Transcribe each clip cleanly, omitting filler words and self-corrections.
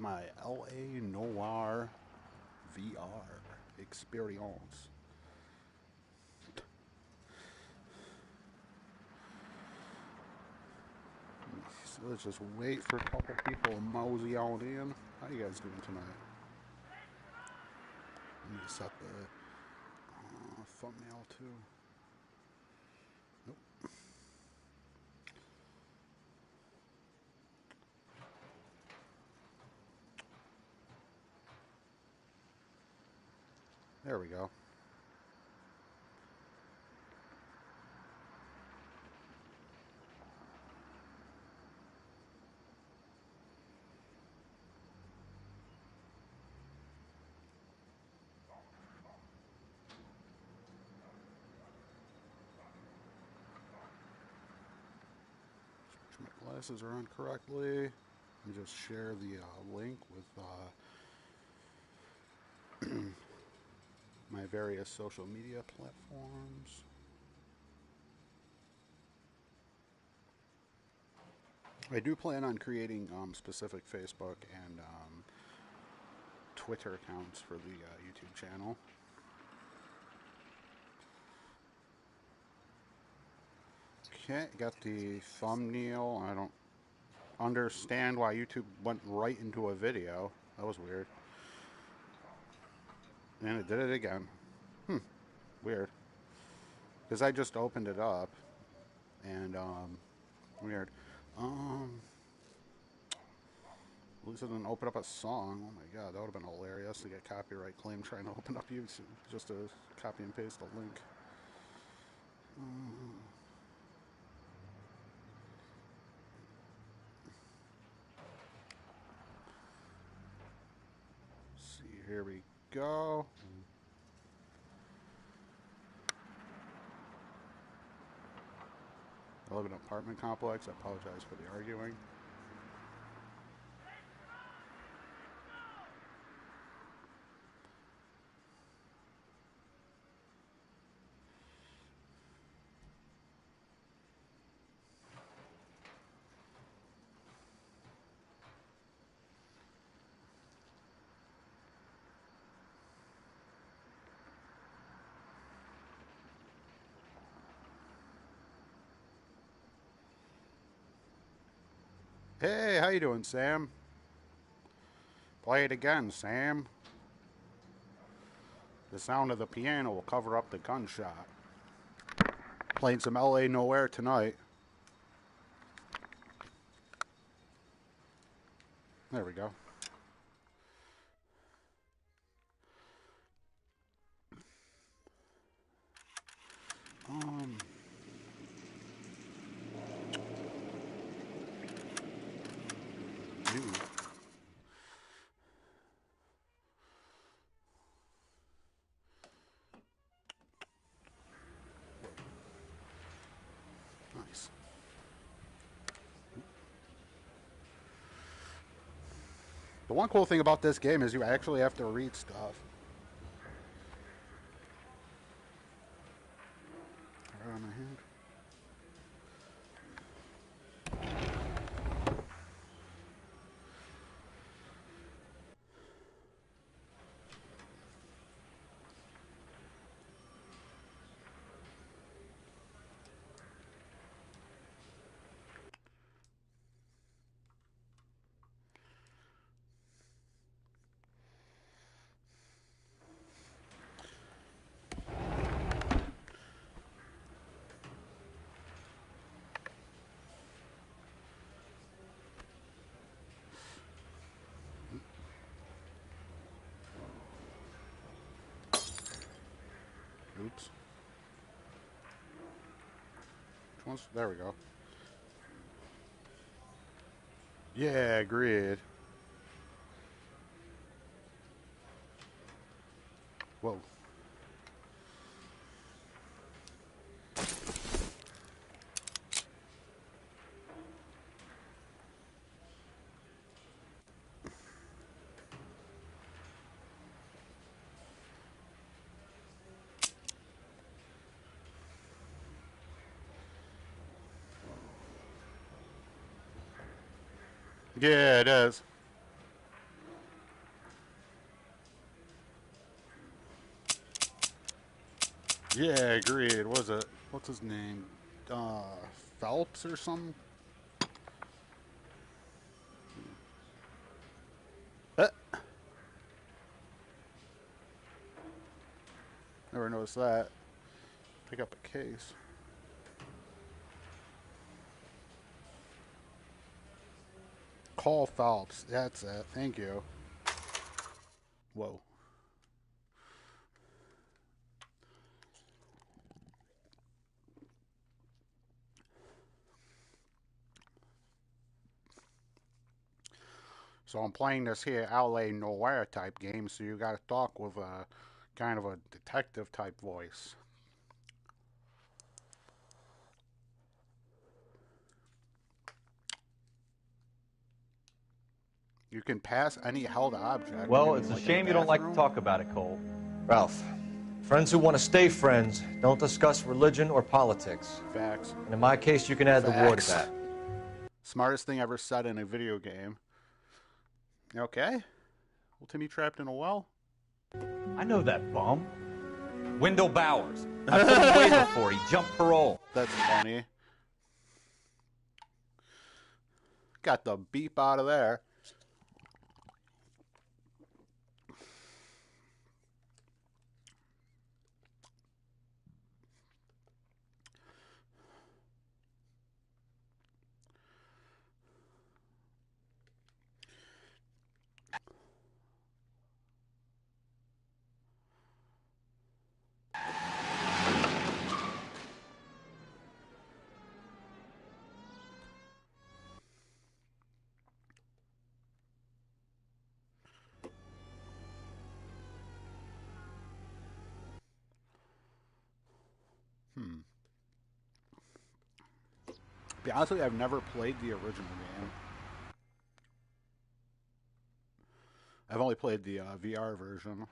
my LA Noire VR experience. So let's just wait for a couple people to mosey on in. How you guys doing tonight? Let me set the thumbnail too. Nope. There we go. My glasses are on correctly. Let me just share the link with my various social media platforms. I do plan on creating specific Facebook and Twitter accounts for the YouTube channel. Okay, got the thumbnail. I don't understand why YouTube went right into a video. That was weird. And it did it again. Weird. Because I just opened it up. And, weird. At least it didn't open up a song. Oh my god, that would have been hilarious to get copyright claim trying to open up YouTube just to copy and paste the link. See, here we go. I live in an apartment complex. I apologize for the arguing. Hey, how you doing, Sam? Play it again, Sam. The sound of the piano will cover up the gunshot. Playing some LA Noire tonight. There we go. Um, New. Nice. The one cool thing about this game is you actually have to read stuff. Right on my hand. Oops. Which one's? There we go. Yeah, agreed. Whoa. Yeah, it is. Yeah, agreed. Was it? What's his name? Phelps or something? Uh, Never noticed that. Pick up a case. Call Phelps. That's it. Thank you. Whoa. So I'm playing this here LA Noire type game, so you gotta talk with a kind of a detective type voice. You can pass any held object. What do you Well, mean, it's a like in the shame you don't like to bathroom? talk about it, Cole. Ralph, friends who want to stay friends don't discuss religion or politics. Facts. And in my case, you can add the war to Facts. that. Smartest thing ever said in a video game. You okay? Well, Timmy trapped in a well? I know that bum. Wendell Bowers. I put him away before he jumped parole. That's funny. Got the beep out of there. Hmm. Be honest with you, I've never played the original game. I've only played the VR version.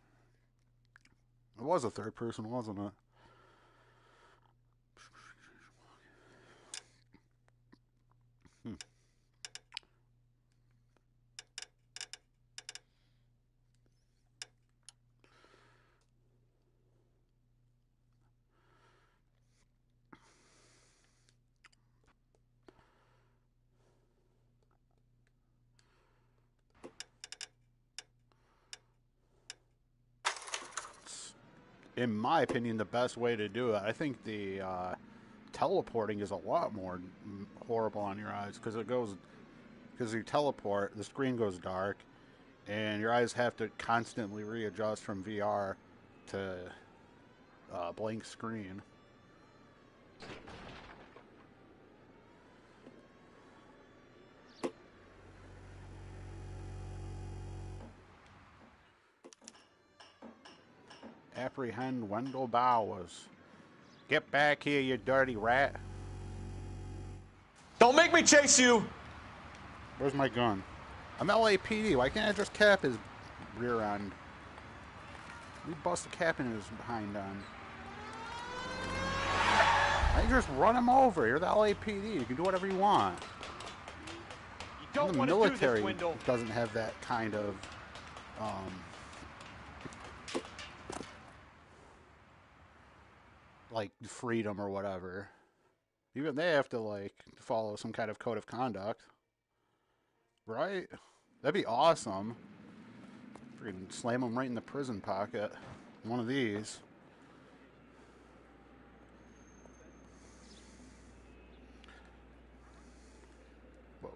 It was a third person, wasn't it? Hmm. In my opinion, the best way to do it. I think the teleporting is a lot more horrible on your eyes because you teleport, the screen goes dark, and your eyes have to constantly readjust from VR to blank screen. Apprehend Wendell Bowers. Get back here, you dirty rat. Don't make me chase you! Where's my gun? I'm LAPD. Why can't I just cap his rear end? We bust the cap in his behind end. I just run him over. You're the LAPD. You can do whatever you want. You don't The want to do military this, Wendell. doesn't have that kind of like freedom or whatever. Even they have to like follow some kind of code of conduct, right? That'd be awesome. Freaking slam them right in the prison pocket. One of these. Whoa.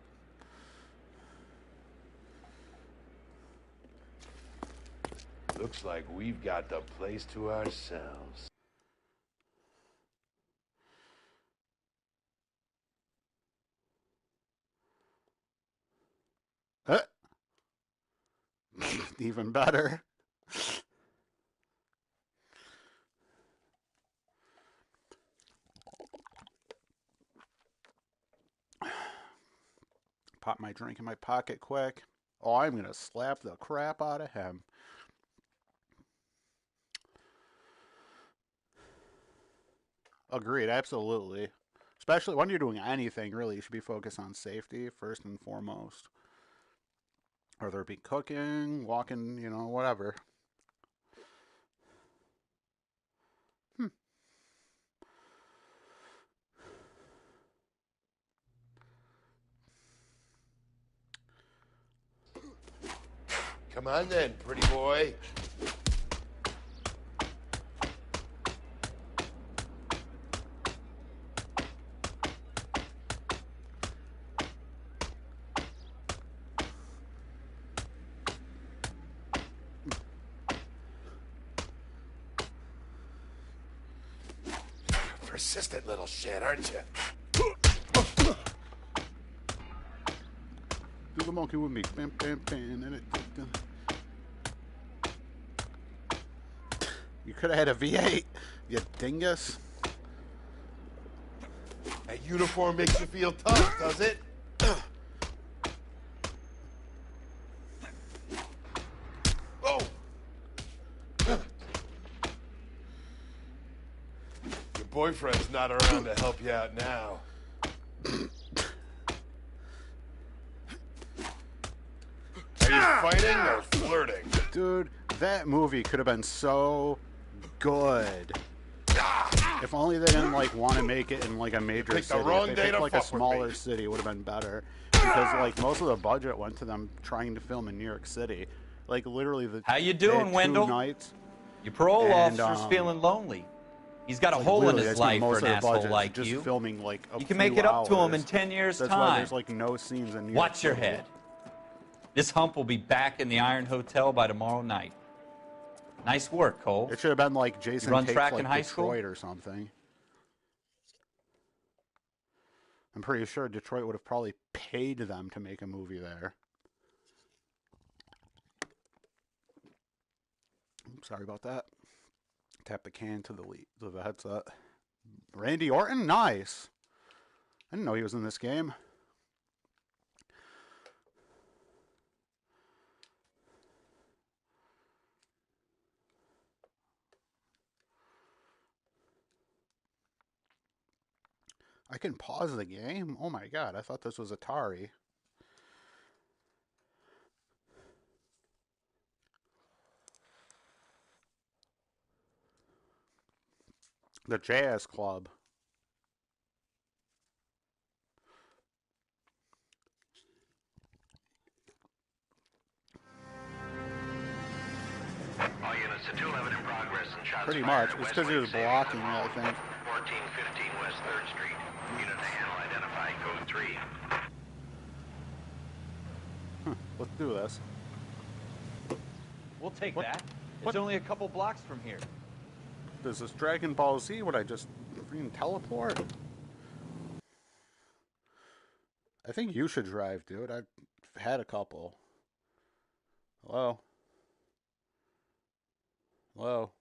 Looks like we've got the place to ourselves. Uh, Even better. Pop my drink in my pocket quick. Oh, I'm going to slap the crap out of him. Agreed, absolutely. Especially when you're doing anything, really, you should be focused on safety first and foremost. Whether it be cooking, walking, whatever. Come on then, pretty boy. Persistent little shit, aren't you? Do the monkey with me. Bam, bam, bam. And you could have had a V8, you dingus. That uniform makes you feel tough, does it? Oh! Your boyfriend's not around to help you out now. Are you fighting or flirting? Dude, that movie could have been so good. If only they didn't like want to make it in like a major Picked the city. wrong If they day picked to like a fuck with smaller me. city, it would have been better. Because like most of the budget went to them trying to film in New York City. Like literally the How you they doing, had 2 Wendell? nights. Your parole And, officer's feeling lonely. He's got a Like, hole in literally, his they spent life most for of an the asshole budget like just you. filming like a You can few make it up to him in hours. 10 years' That's time. why there's like no scenes in New York Watch your City. head. This hump will be back in the Iron Hotel by tomorrow night. Nice work, Cole. It should have been like Jason run takes track like in high school? Detroit or something. I'm pretty sure Detroit would have probably paid them to make a movie there. Oops, sorry about that. Tap the can to the headset. Randy Orton, nice. I didn't know he was in this game. I can pause the game? Oh my god, I thought this was Atari. The Jazz Club. All units to 211 in progress and shots Pretty fired much. at It's West because he Wing was Savings blocking and it, I Mall. think. 1415 West 3rd Street. Unit to handle identified code 3. Let's do this. We'll take What- that. what- It's only a couple blocks from here. Does this Dragon Ball Z? Would I just freaking teleport? I think you should drive, dude. I've had a couple. Hello? Hello?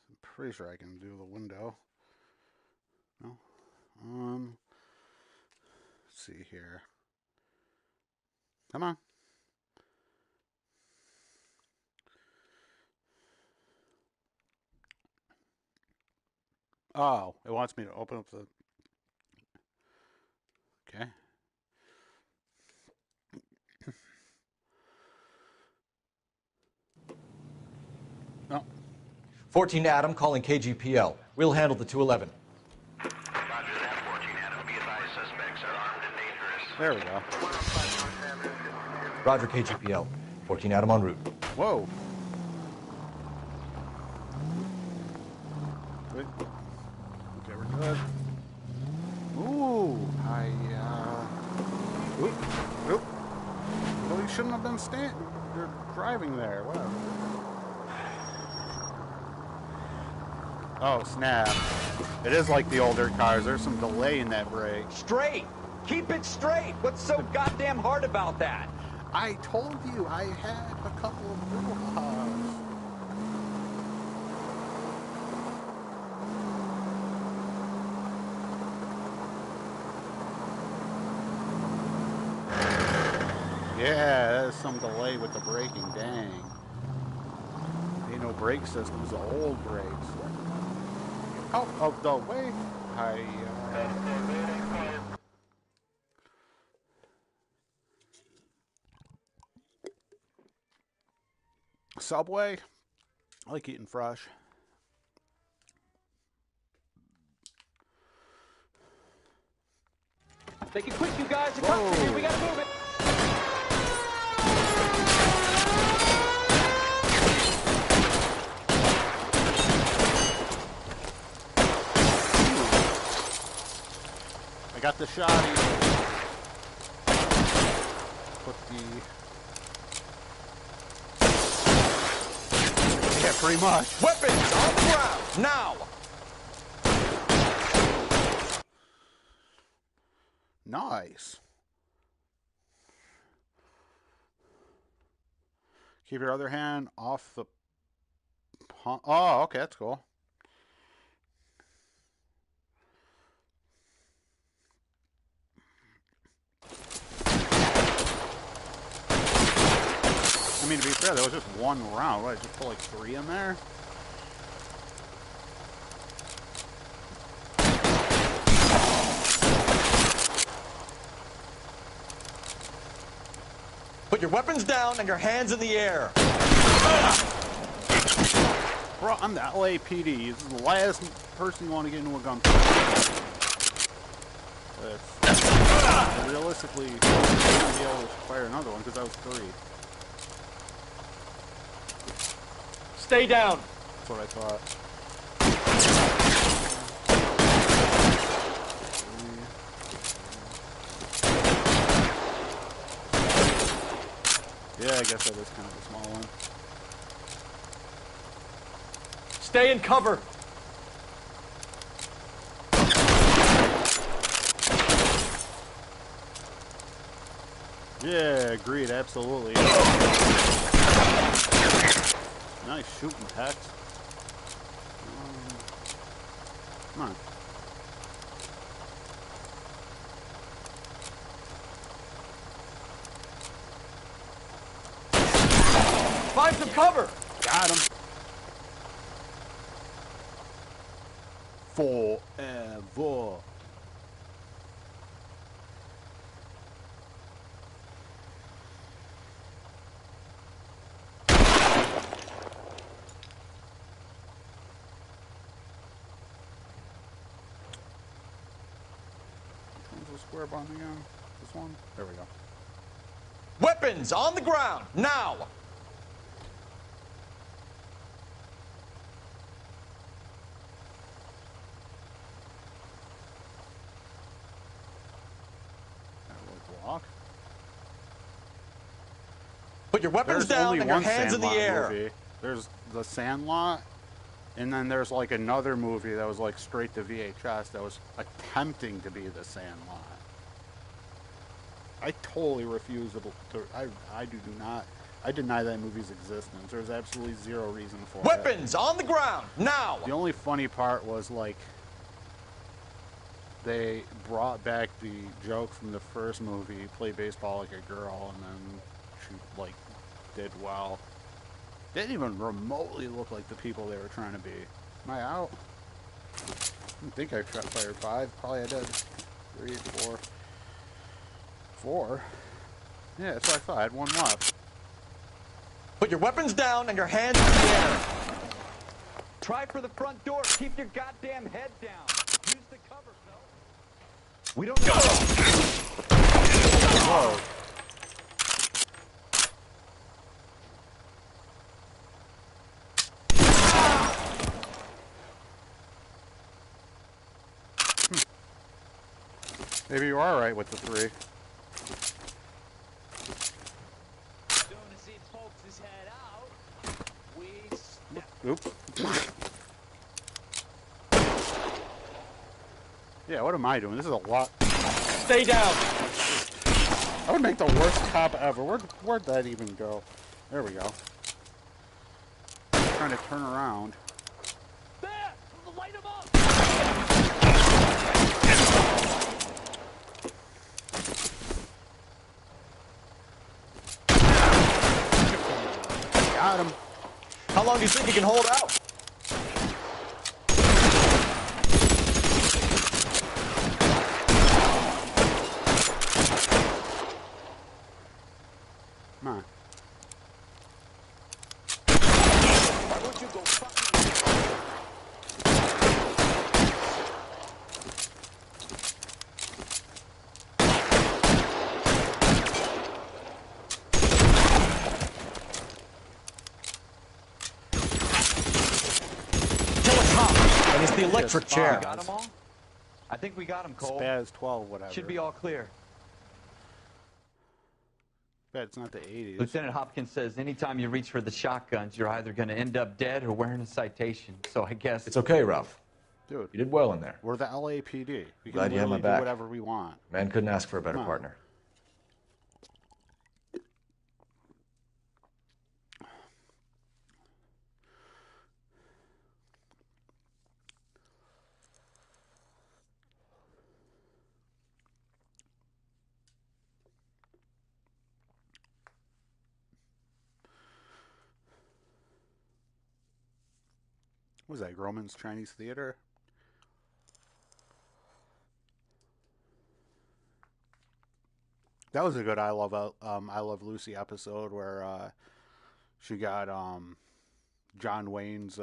I'm pretty sure I can do the window. No? Let's see here. Come on. Oh, it wants me to open up the... Okay. No. 14 Adam calling KGPL. We'll handle the 211. Roger that, 14 Adam. Be advised, suspects are armed and dangerous. There we go. Roger KGPL. 14 Adam en route. Whoa. Good. Okay, we're good. Ooh, oop, oop. Well, you shouldn't have been you're driving there. Whatever. Oh, snap. It is like the older cars. There's some delay in that brake. Straight! Keep it straight! What's so goddamn hard about that? I told you I had a couple of brouhahas. Yeah, there's some delay with the braking. Dang. Ain't no brake systems, the old brakes. Out of the way. Subway. I like eating fresh. Make it quick, you guys. The cops are here. We gotta move it. I got the shotty. Put the... Yeah, pretty much. Weapons on the ground, now! Nice. Keep your other hand off the pump. Oh, okay, that's cool. I mean, to be fair, that was just one round. What, I just put like 3 in there? Put your weapons down and your hands in the air. Bro, I'm the LAPD. This is the last person you want to get into a gunfight. Realistically, I wouldn't be able to fire another one because that was 3. Stay down. That's what I thought. Yeah, I guess that is kind of a small one. Stay in cover. Yeah, agreed, absolutely. Nice shooting, Tex. Come on. Find some cover. Got him. Forever. Square button again? This one? There we go. Weapons on the ground, now! Walk. Put your weapons down and your hands in the air. Movie. There's The Sandlot, and then there's like another movie that was like straight to VHS that was attempting to be The Sandlot. I totally refuse to. I deny that movie's existence. There's absolutely zero reason for it. Weapons on the ground, now! The only funny part was like they brought back the joke from the first movie, play baseball like a girl, and then she like did well. They didn't even remotely look like the people they were trying to be. Am I out? I don't think I shot fired 5. Probably I did. 3, 4. 4? Yeah, that's what I thought. I had 1 left. Put your weapons down and your hands in the air. Try for the front door. Keep your goddamn head down. Use the cover, fellas. We don't know. Whoa. Maybe you are right with the 3. Oop. Yeah, what am I doing? This is a lot. Stay down. I would make the worst cop ever. Where'd that even go? There we go. Trying to turn around. There! Light him up! Got him. How long do you think you can hold out? Come on. Why don't you go fucking... electric Spaz. chair. Got them all? I think we got them, Cole. Spaz 12, whatever. Should be all clear. Bet it's not the 80s. Lieutenant Hopkins says anytime you reach for the shotguns, you're either going to end up dead or wearing a citation. So I guess It's okay, Ralph. Dude, You did well in there. we're the LAPD. We can Glad you had my literally do back. whatever we want. Man couldn't ask for a better Come on. partner. What was that, Grauman's Chinese Theater? That was a good I Love Lucy episode where she got John Wayne's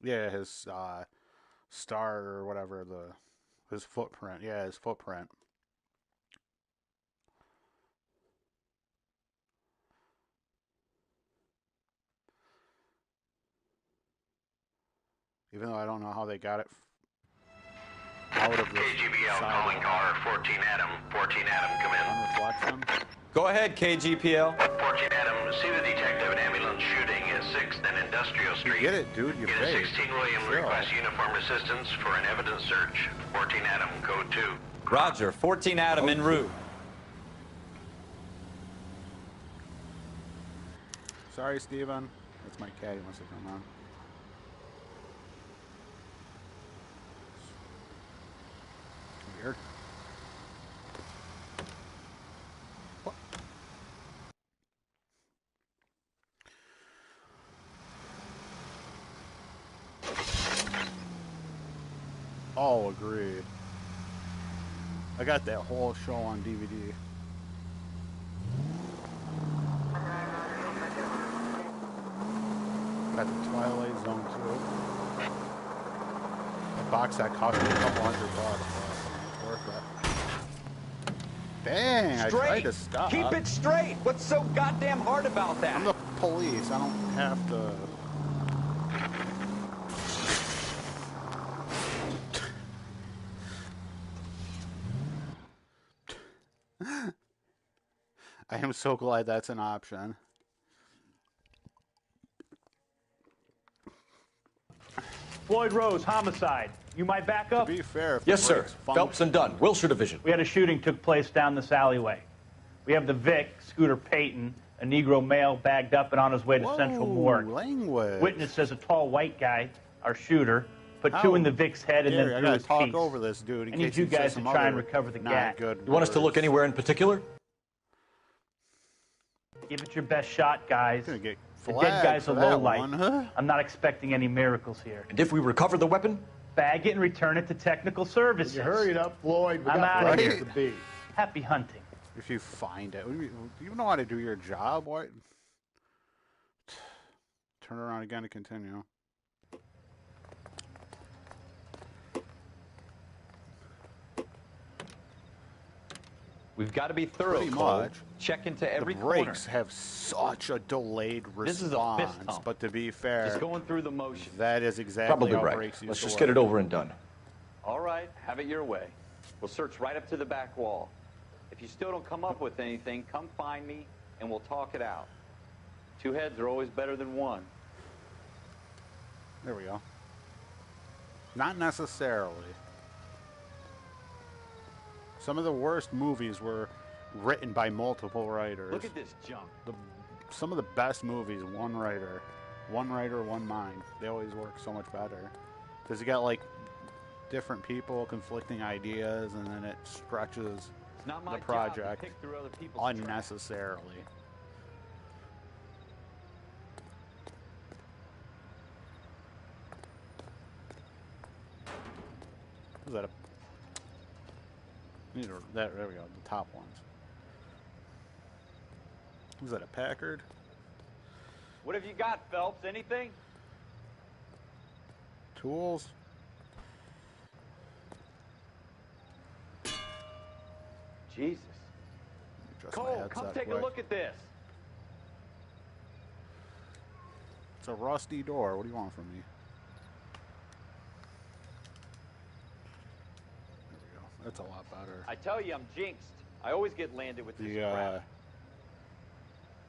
his star or whatever, his footprint. Yeah, his footprint. Even though I don't know how they got it out of the KGBL calling car 14 Adam. 14 Adam, come in. unreflection. Go ahead, KGPL. 14 Adam, see the detective in ambulance shooting at 6th and Industrial You Street. get it, dude. You Unit paid. 16 William Still. requests uniform assistance for an evidence search. 14 Adam, code 2. Roger. 14 Adam en route. Sorry, Steven. That's my cat. He wants to come on. Weird. What? Oh, agreed. I got that whole show on DVD. Got the Twilight Zone too. A box that cost me a couple $100. It's worth it. Dang, I tried to stop. Keep it straight. What's so goddamn hard about that? I'm the police. I don't have to. I am so glad that's an option. Floyd Rose, homicide. You might back To up? be fair, if the Yes, sir. brakes function- Phelps and Dunn, Wilshire Division. We had a shooting took place down this alleyway. We have the Vic, Scooter Payton, a Negro male bagged up and on his way to Whoa, Central Morgue. language. Witness says a tall white guy, our shooter, put two in the Vic's head and Gary, then I threw gotta his talk piece. over this dude. In I need case you he says guys to some try and other recover the not gat. good You want us to look words. anywhere in particular? Give it your best shot, guys. Gonna get The dead flagged guy's for a that low light. one, huh? I'm not expecting any miracles here. And if we recover the weapon? Bag it and return it to technical services. You hurry it up, Floyd. We I'm got outta places here. to be. Happy hunting. If you find it, do you know how to do your job? What? Turn around again to continue. We've got to be thorough, Pretty Cole. much. Check into every The corner. brakes have such a delayed This is a fist response, hump. but to be fair, Just going through the motion. that is exactly Probably how right. brakes used Let's to just work. get it over and done. All right, have it your way. We'll search right up to the back wall. If you still don't come up with anything, come find me and we'll talk it out. Two heads are always better than one. There we go. Not necessarily. Some of the worst movies were written by multiple writers. Look at this junk. Some of the best movies, one writer, one mind. They always work so much better because you got like different people, conflicting ideas, and then it stretches It's not my the job project to pick through other people's trash. unnecessarily. Was that a? There we go. The top ones. Was that a Packard? What have you got, Phelps? Anything? Tools? Jesus. Adjust my Cole, headset come take quick. a look at this. It's a rusty door. What do you want from me? There we go. That's a lot better. I tell you, I'm jinxed. I always get landed with this The crap.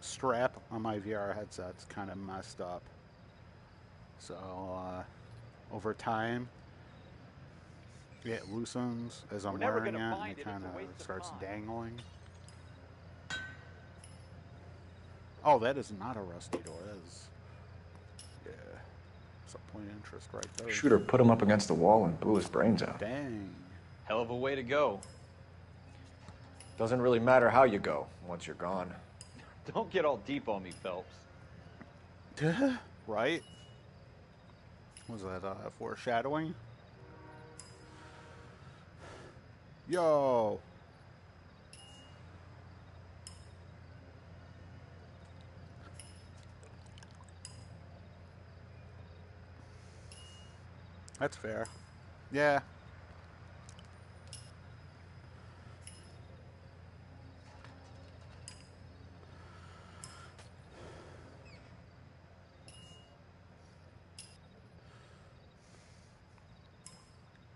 strap on my VR headset's kind of messed up. So, over time, it loosens as I'm We're never wearing it, gonna and find it it. kind It's a waste of of starts time. dangling. Oh, that is not a rusty door. That is, yeah, it's a point of interest right there. Shooter put him up against the wall and blew his brains out. Dang. Hell of a way to go. Doesn't really matter how you go once you're gone. Don't get all deep on me, Phelps. Right? Was that foreshadowing? Yo! That's fair. Yeah.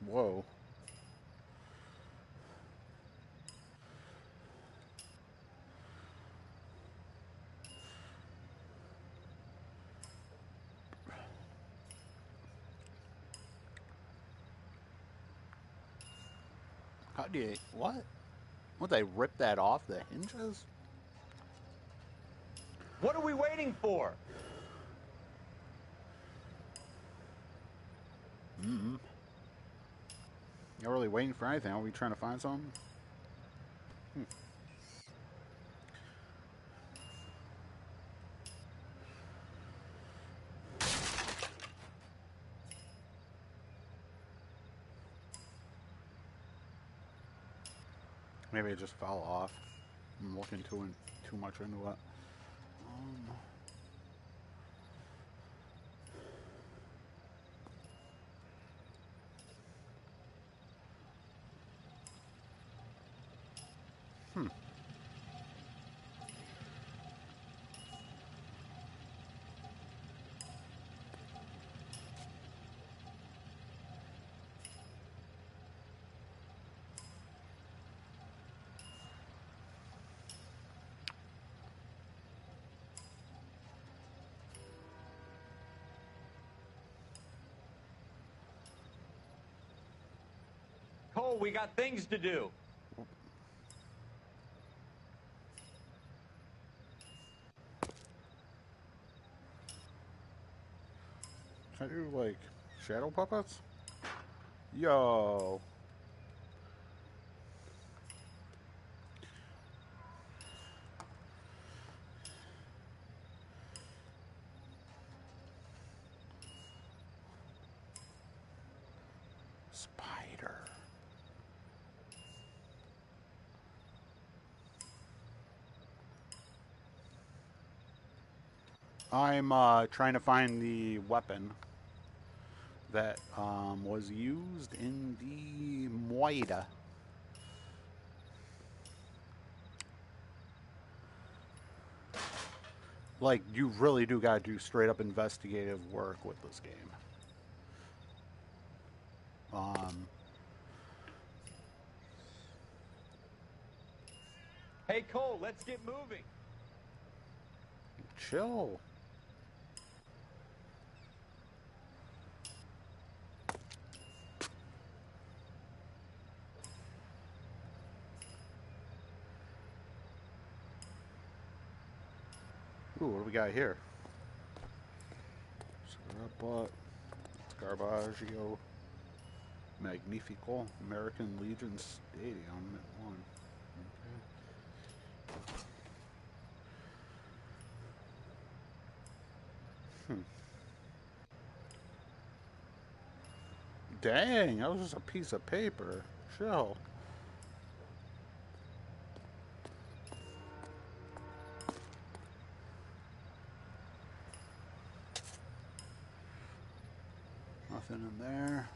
Whoa. How do you... What? Would they rip that off the hinges? What are we waiting for? Mm-hmm. Not really waiting for anything. Are we trying to find something? Maybe it just fell off. I'm looking too much into it. Cole, we got things to do. Can I do, like, shadow puppets? Yo. Spider. I'm trying to find the weapon that was used in the Noire. Like, you really do gotta do straight up investigative work with this game. Hey, Cole, let's get moving. Chill. Ooh, what do we got here? But it's Garbaggio Magnifico American Legion Stadium at 1. Okay. Dang, that was just a piece of paper. Chill. Nothing in there.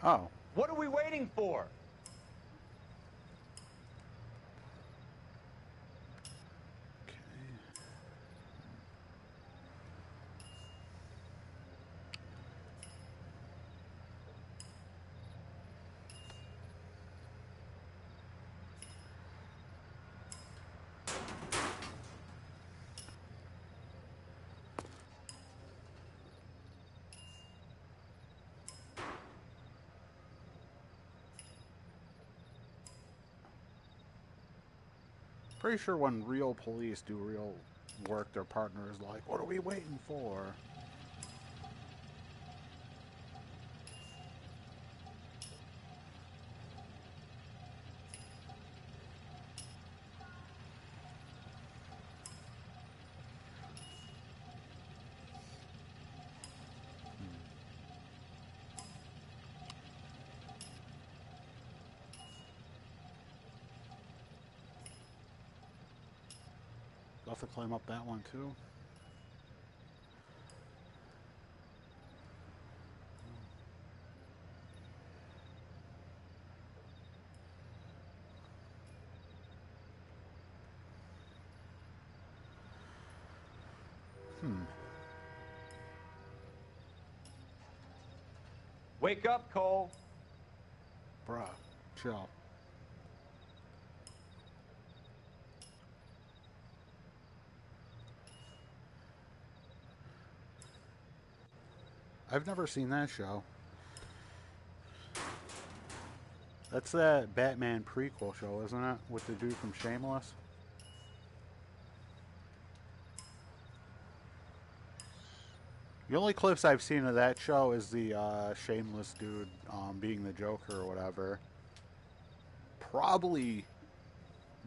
Oh. What are we waiting for? Pretty sure when real police do real work, their partner is like, "What are we waiting for?" I'll have to climb up that one too. Wake up, Cole. Bruh, chill. I've never seen that show. That's that Batman prequel show, isn't it? With the dude from Shameless? The only clips I've seen of that show is the Shameless dude being the Joker or whatever. Probably,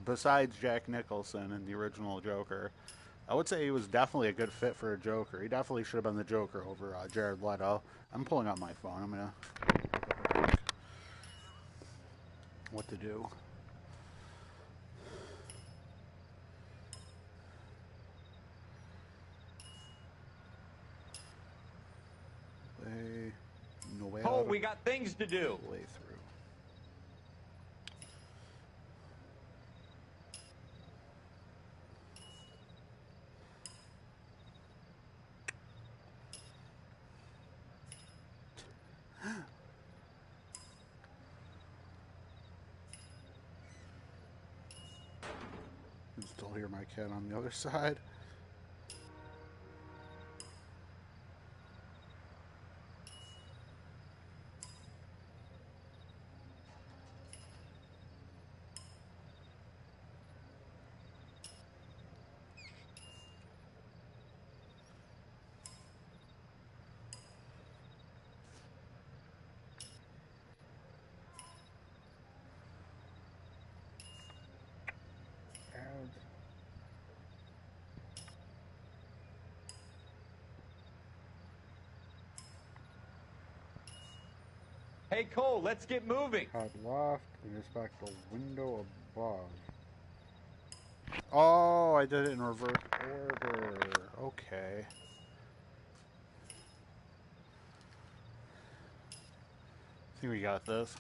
besides Jack Nicholson and the original Joker, I would say he was definitely a good fit for a Joker. He definitely should have been the Joker over Jared Leto. I'm pulling up my phone. I'm going to... What to do. Noire. Cole, we got things to do. Way through. I can still hear my cat on the other side. Hey, Cole, let's get moving. Hard left and inspect the window above. Oh, I did it in reverse order. Okay. I think we got this.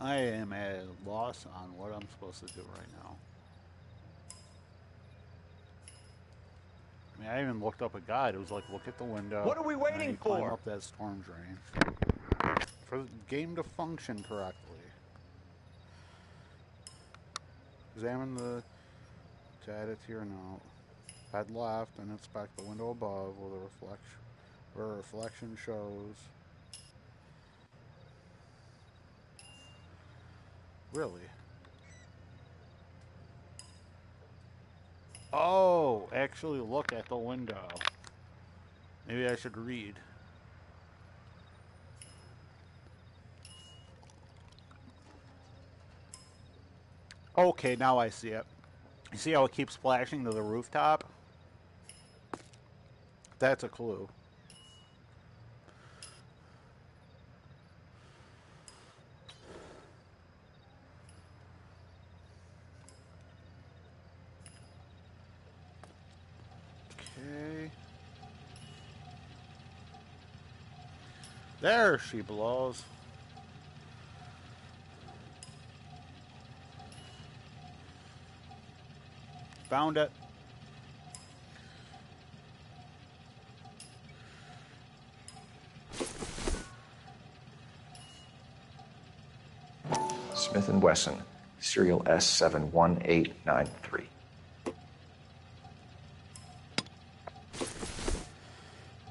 I am at a loss on what I'm supposed to do right now. I mean, I even looked up a guide. It was like, look at the window. What are we and then waiting you climb for? up that storm drain. For the game to function correctly. Examine the to add it to your note. Head left and inspect the window above where a reflection shows. Really? Oh, actually look at the window. Maybe I should read. Okay, now I see it. You see how it keeps splashing to the rooftop? That's a clue. Okay. There she blows. Found it. Smith & Wesson, serial S71893.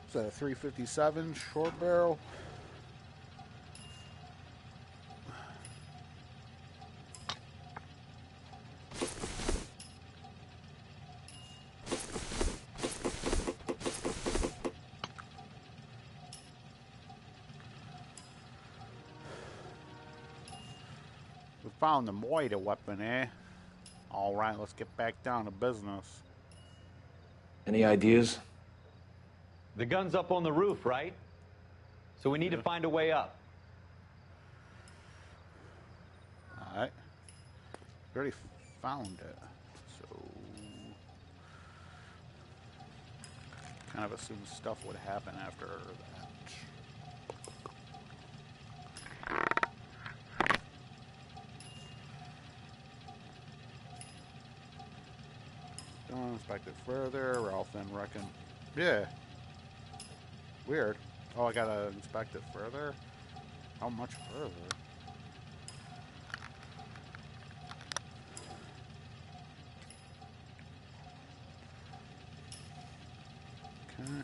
Is that a 357 short barrel? We found the Noire weapon, eh? All right, let's get back down to business. Any ideas? The gun's up on the roof, right? So we need to find a way up. All right. We already found it. So kind of assumed stuff would happen after that. Don't inspect it further. Ralph then reckon. Yeah. Weird. Oh, I gotta inspect it further? How much further? Okay.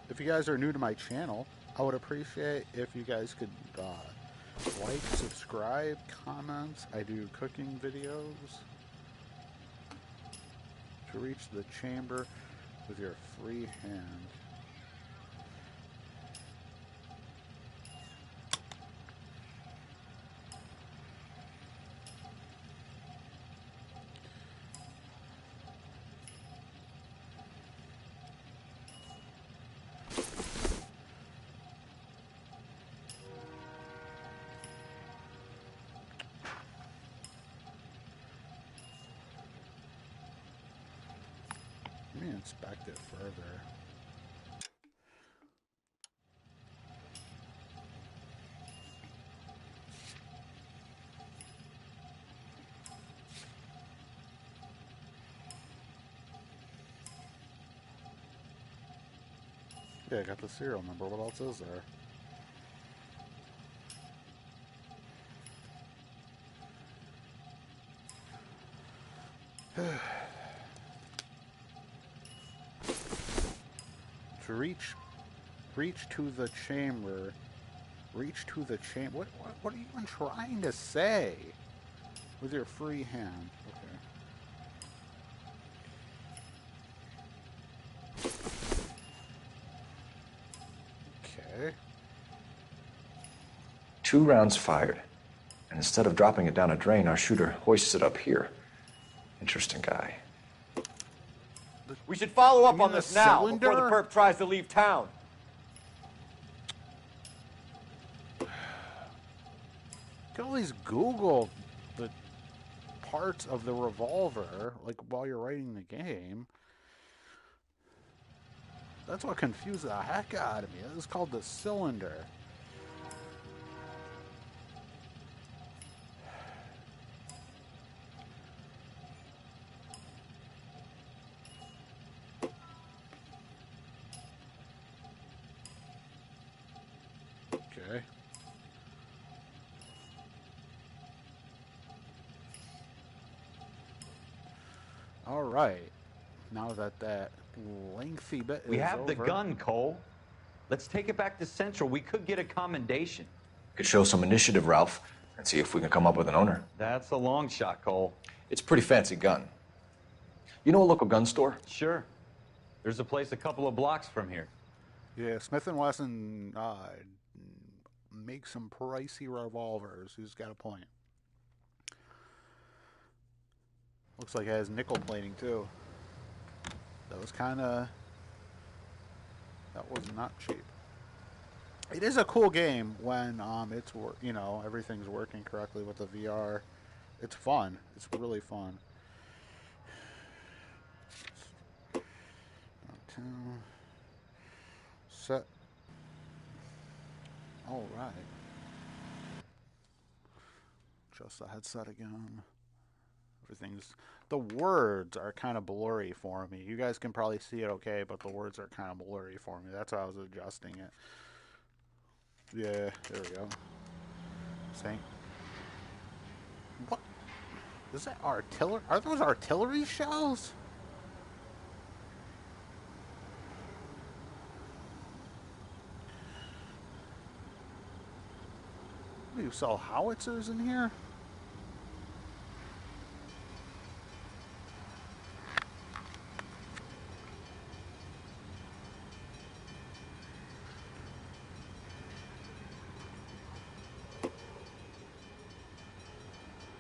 If you guys are new to my channel, I would appreciate if you guys could like, subscribe, comments. I do cooking videos. To reach the chamber with your free hand. Let me inspect it further. Yeah, I got the serial number. What else is there? To reach to the chamber. Reach to the chamber. What are you even trying to say? With your free hand. Okay. Okay. 2 rounds fired. And instead of dropping it down a drain, our shooter hoists it up here. Interesting guy. We should follow up You on mean this the now cylinder? before the perp tries to leave town. You can always Google the parts of the revolver, like while you're writing the game. That's what confused the heck out of me. This is called the cylinder. Okay. All right. Now that that lengthy bit We is have the over. gun, Cole. Let's take it back to Central. We could get a commendation. Could show some initiative, Ralph, and see if we can come up with an owner. That's a long shot, Cole. It's a pretty fancy gun. You know a local gun store? Sure. There's a place a couple of blocks from here. Yeah, Smith & Wesson make some pricey revolvers. Who's got a point? Looks like it has nickel plating too. That was not cheap. It is a cool game when it's everything's working correctly with the VR. It's fun. It's really fun. Set All right. Just the headset again. Everything's... The words are kind of blurry for me. You guys can probably see it okay, but the words are kind of blurry for me. That's why I was adjusting it. Yeah, there we go. Same. What? Is that artillery? Are those artillery shells? Do you sell howitzers in here?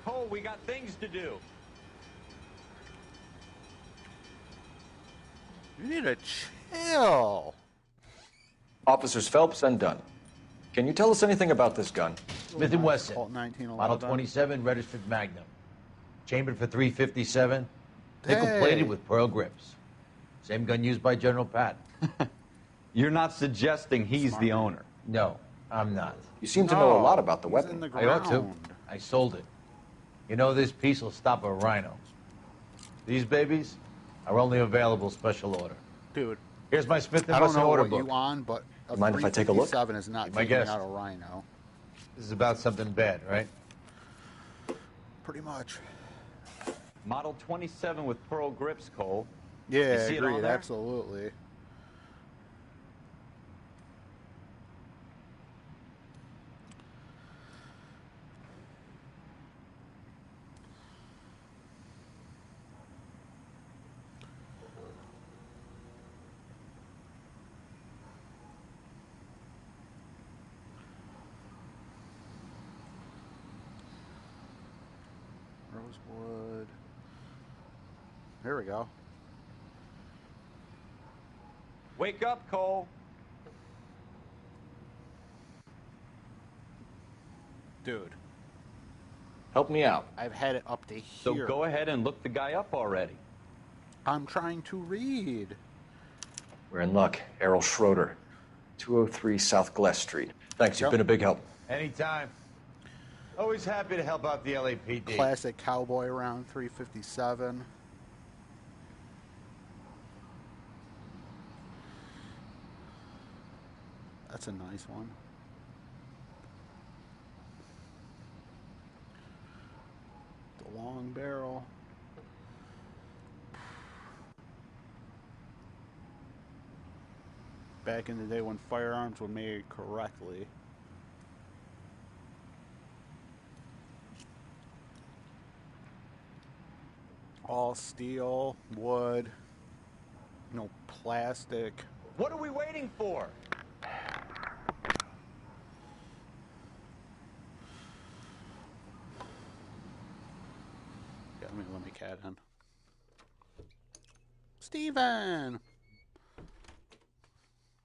Cole, we got things to do. You need to chill. Officers Phelps and Dunn. Can you tell us anything about this gun? Smith & Wesson, Colt 1911. Model 27, registered Magnum. Chambered for .357, nickel-plated Hey. with pearl grips. Same gun used by General Patton. You're not suggesting he's the owner. No, I'm not. You seem to know a lot about the He's weapon. in the I ought to. ground. I sold it. You know, this piece will stop a rhino. These babies are only available special order. Dude, Here's my Smith & I don't Wesson know order what book. you on, but a Mind if I take a look? 357 is not Be my taking guest. out a rhino. This is about something bad, right? Pretty much. Model 27 with pearl grips, Cole. Yeah, You see it on agreed. there? Absolutely. Rosewood. Here we go. Wake up, Cole. Dude, Help me out. I've had it up to So here. go ahead and look the guy up already. I'm trying to read. We're in luck. Errol Schroeder, 203 South Glass Street. Thanks, you've Yep. been a big help. Anytime. Always happy to help out the LAPD. Classic cowboy round 357. That's a nice one. The long barrel. Back in the day when firearms were made correctly. All steel, wood, no plastic. What are we waiting for? Yeah, let me cat in. Steven!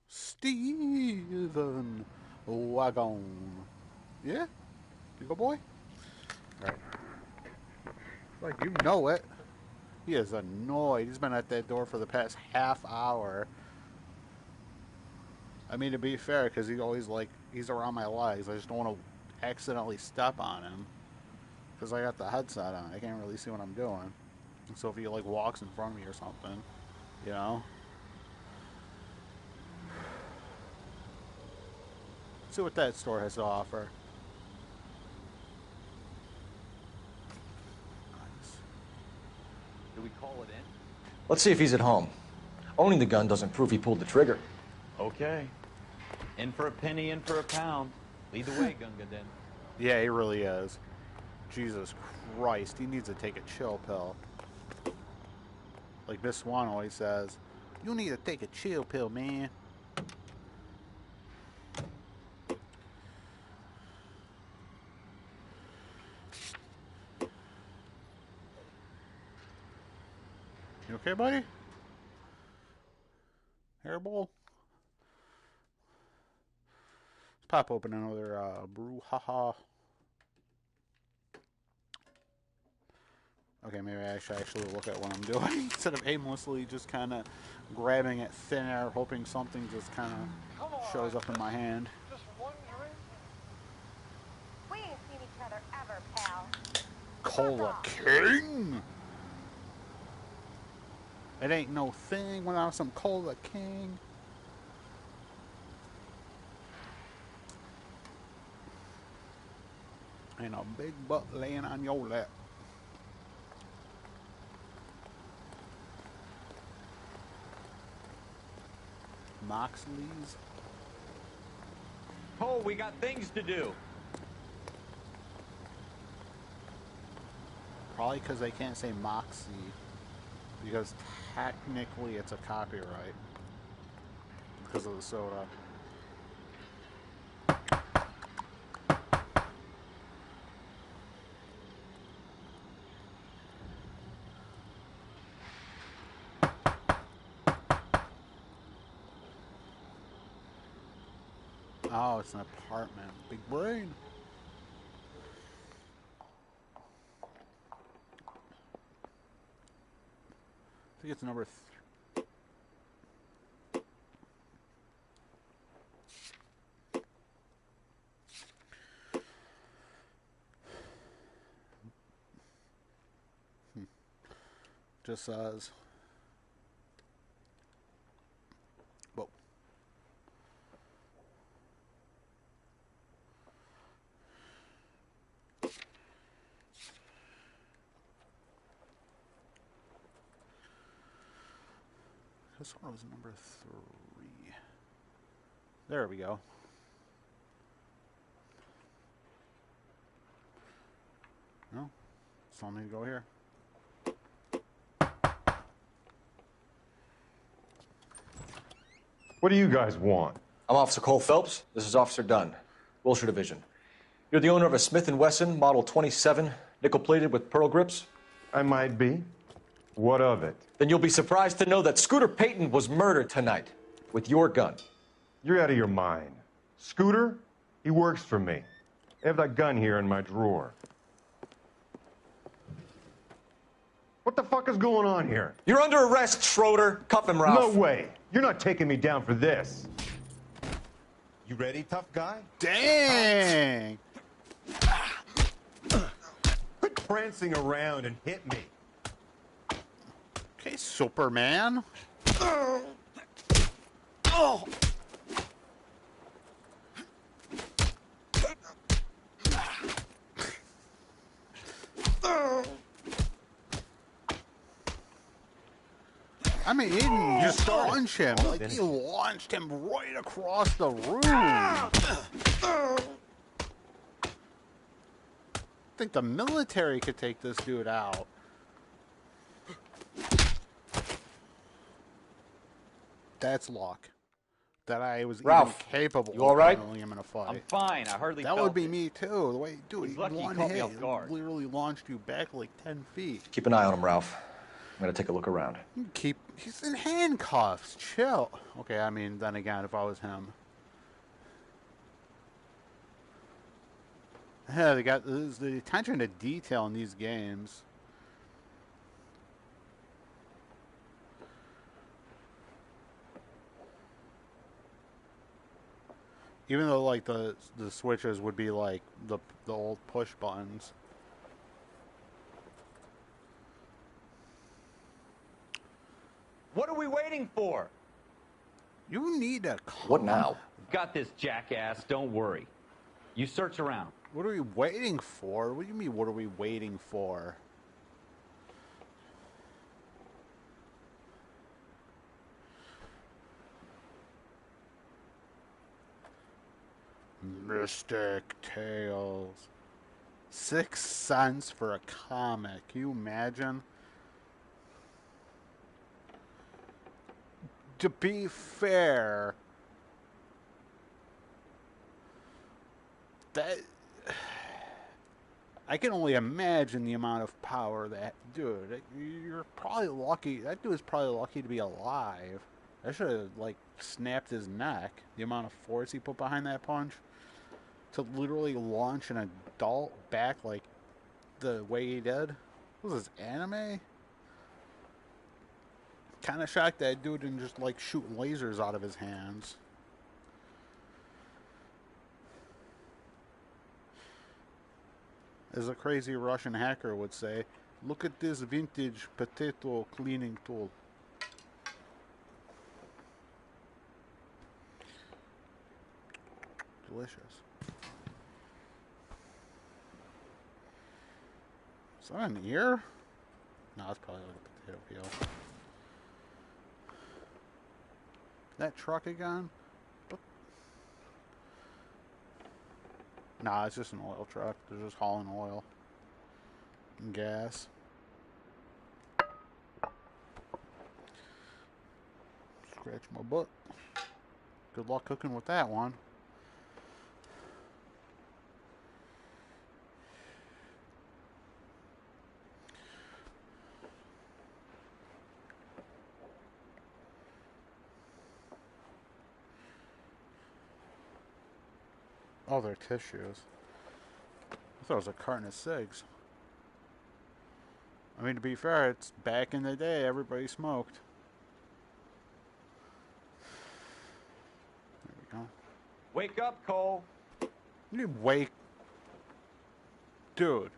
Steven Wagon. Yeah? You go, boy? Alright. Like, you know it. He is annoyed. He's been at that door for the past half hour. I mean, to be fair, because he's always like, he's around my legs. I just don't want to accidentally step on him. Because I got the headset on. I can't really see what I'm doing. So if he, like, walks in front of me or something, you know? See what that store has to offer. Nice. Do we call it in? Let's see if he's at home. Owning the gun doesn't prove he pulled the trigger. Okay. In for a penny, in for a pound. Lead the way, Gunga Den. Yeah, he really is. Jesus Christ, he needs to take a chill pill. Like Miss Swan always says, you need to take a chill pill, man. You okay, buddy? Hairball? Let's pop open another brew. Haha. Okay, maybe I should actually look at what I'm doing instead of aimlessly just kind of grabbing at thin air, hoping something just kind of shows up in my hand. Just wondering. Cola King. It ain't no thing without some Cola King. And a big butt laying on your lap. Moxley's. Cole, we got things to do. Probably because they can't say Moxie. Because technically it's a copyright. Because of the soda. Oh, it's an apartment. Big brain. I think it's number 3. Just says. Whoa. This one was number 3. There we go. No, still need to go here. What do you guys want? I'm Officer Cole Phelps. This is Officer Dunn, Wilshire Division. You're the owner of a Smith & Wesson Model 27, nickel-plated with pearl grips? I might be. What of it? Then you'll be surprised to know that Scooter Payton was murdered tonight with your gun. You're out of your mind. Scooter? He works for me. I have that gun here in my drawer. What the fuck is going on here? You're under arrest, Schroeder. Cuff him, Ralph. No way. You're not taking me down for this. You ready, tough guy? Dang! Quit prancing around and hit me. Okay, Superman. Oh! I mean, he didn't just launch him. Like, he launched him right across the room. I think the military could take this dude out. That's luck. That I was Ralph, even capable you all right? of handling him in a fight. I'm fine. I hardly That felt would be it. me too. The way, dude, He's lucky he one caught me hit off guard. literally launched you back like 10 feet. Keep an eye on him, Ralph. I'm gonna take a look around. He's in handcuffs. Chill. Okay, I mean, then again, if I was him. Yeah, they got the attention to detail in these games. Even though, like, the switches would be like the old push buttons. What are we waiting for? You need to. What now? Got this, jackass. Don't worry. You search around. What are we waiting for? What do you mean, what are we waiting for? Mystic Tales. 6 cents for a comic. Can you imagine? To be fair, that I can only imagine the amount of power that dude. You're probably lucky. That dude is probably lucky to be alive. I should have like snapped his neck. The amount of force he put behind that punch to literally launch an adult back like the way he did. What was this, anime? Kind of shocked that dude didn't just like shoot lasers out of his hands. as a crazy Russian hacker would say, look at this vintage potato cleaning tool. Delicious. Is that an ear? No, it's probably like a potato peel. That truck again? Nah, it's just an oil truck. They're just hauling oil and gas. Scratch my butt. Good luck cooking with that one. Oh, they're tissues. I thought it was a carton of cigs. I mean, to be fair, it's back in the day, everybody smoked. There we go. Wake up, Cole. You wake. Dude.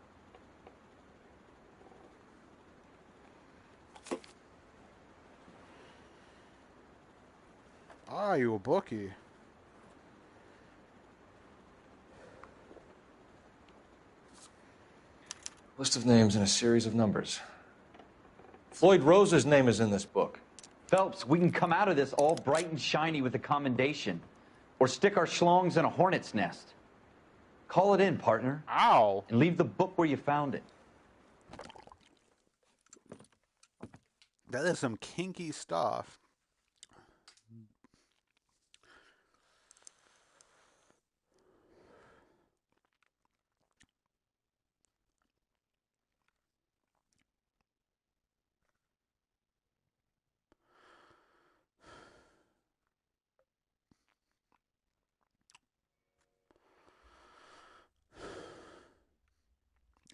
Ah, you a bookie. List of names and a series of numbers. Floyd Rose's name is in this book. Phelps, we can come out of this all bright and shiny with a commendation. Or stick our schlongs in a hornet's nest. Call it in, partner. Ow. And leave the book where you found it. That is some kinky stuff.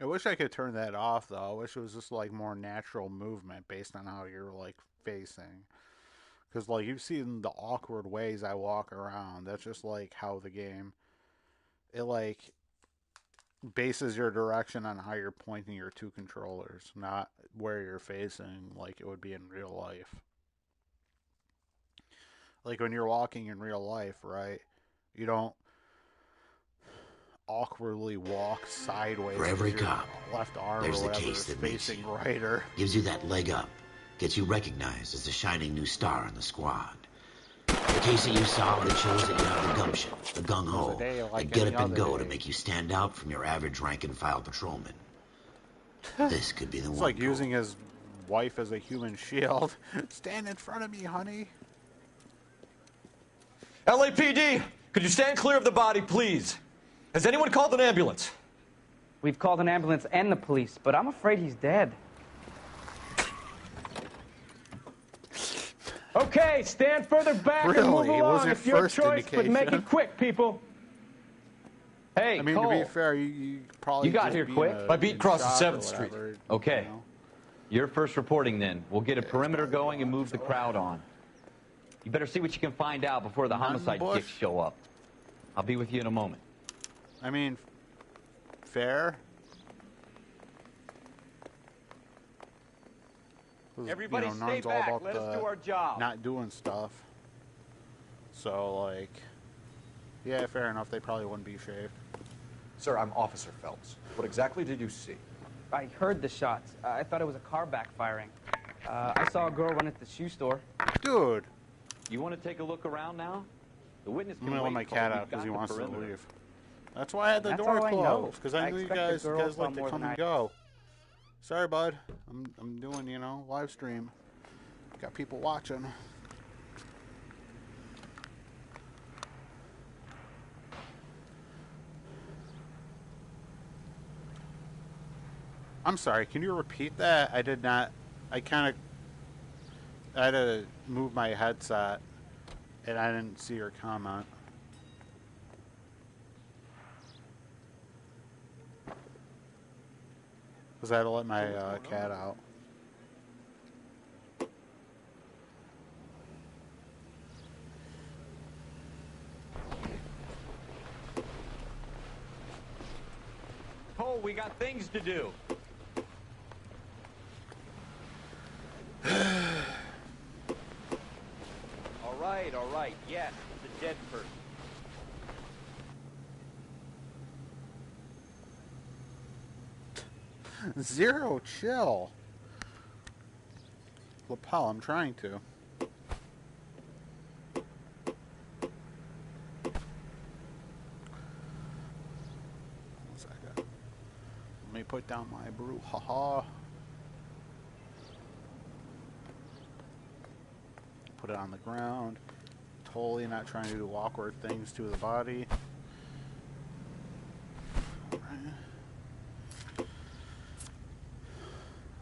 I wish I could turn that off, though. I wish it was just, like, more natural movement based on how you're, like, facing. Because, like, you've seen the awkward ways I walk around. That's just, like, how the game... It, like, bases your direction on how you're pointing your two controllers, not where you're facing, like it would be in real life. Like, when you're walking in real life, right? You don't awkwardly walk sideways. For every cop, left arm there's or the whatever case is that makes facing you. right, or gives you that leg up, gets you recognized as the shining new star in the squad. The case that you solve that shows that you have the gumption, the gung-ho, like the get any up and other go day. to make you stand out from your average rank-and-file patrolman. This could be the it's one. like using his wife as a human shield. Stand in front of me, honey. LAPD, could you stand clear of the body, please? Has anyone called an ambulance? We've called an ambulance and the police, but I'm afraid he's dead. Okay, stand further back and move Really? It was along. your It's your first choice, but make indication. it quick, people. Hey, I mean, Cole. to be fair, you probably You got just here being quick. My beat in crosses shock or 7th Street. whatever, Okay. you know? You're first reporting then. We'll get a perimeter going and move the crowd on. You better see what you can find out before the Not in the homicide bush. dicks show up. I'll be with you in a moment. I mean, fair. 'Cause, Everybody Norton's stay all back. about Let us the do our job. not doing stuff. So, like, yeah, fair enough. They probably wouldn't be shaved. Sir, I'm Officer Phelps. What exactly did you see? I heard the shots. I thought it was a car backfiring. I saw a girl run at the shoe store. Dude, You want to take a look around now? The witness I'm can gonna wait, let my Cole. cat We've out because got he the wants to perimeter. leave. That's why I had the That's door all I know. closed, because I I knew you expect the guys girls like saw to more come than and I- go. Sorry, bud. I'm doing, live stream. Got people watching. I'm sorry, can you repeat that? I did not. I had to move my headset, and I didn't see your comment. Because I had to let my cat out. Cole, Cole, we got things to do. All right. Yes, the dead person. Zero chill. Lapel, I'm trying to. 1 second. Let me put down my brouhaha. Put it on the ground. Totally not trying to do awkward things to the body.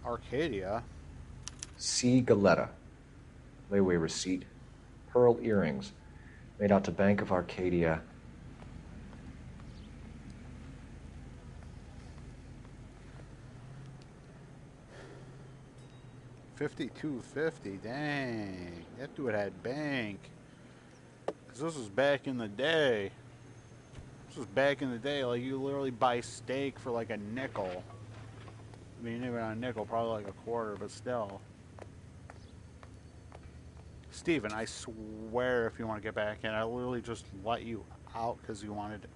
Arcadia. C. Galetta. Layaway receipt. Pearl earrings. Made out to Bank of Arcadia. $52.50. Dang. That dude had bank. Because this was back in the day. This was back in the day. Like, you literally buy steak for like a nickel. I mean, even a nickel, probably like a quarter, but still. Steven, I swear if you want to get back in, I literally just let you out because you wanted to.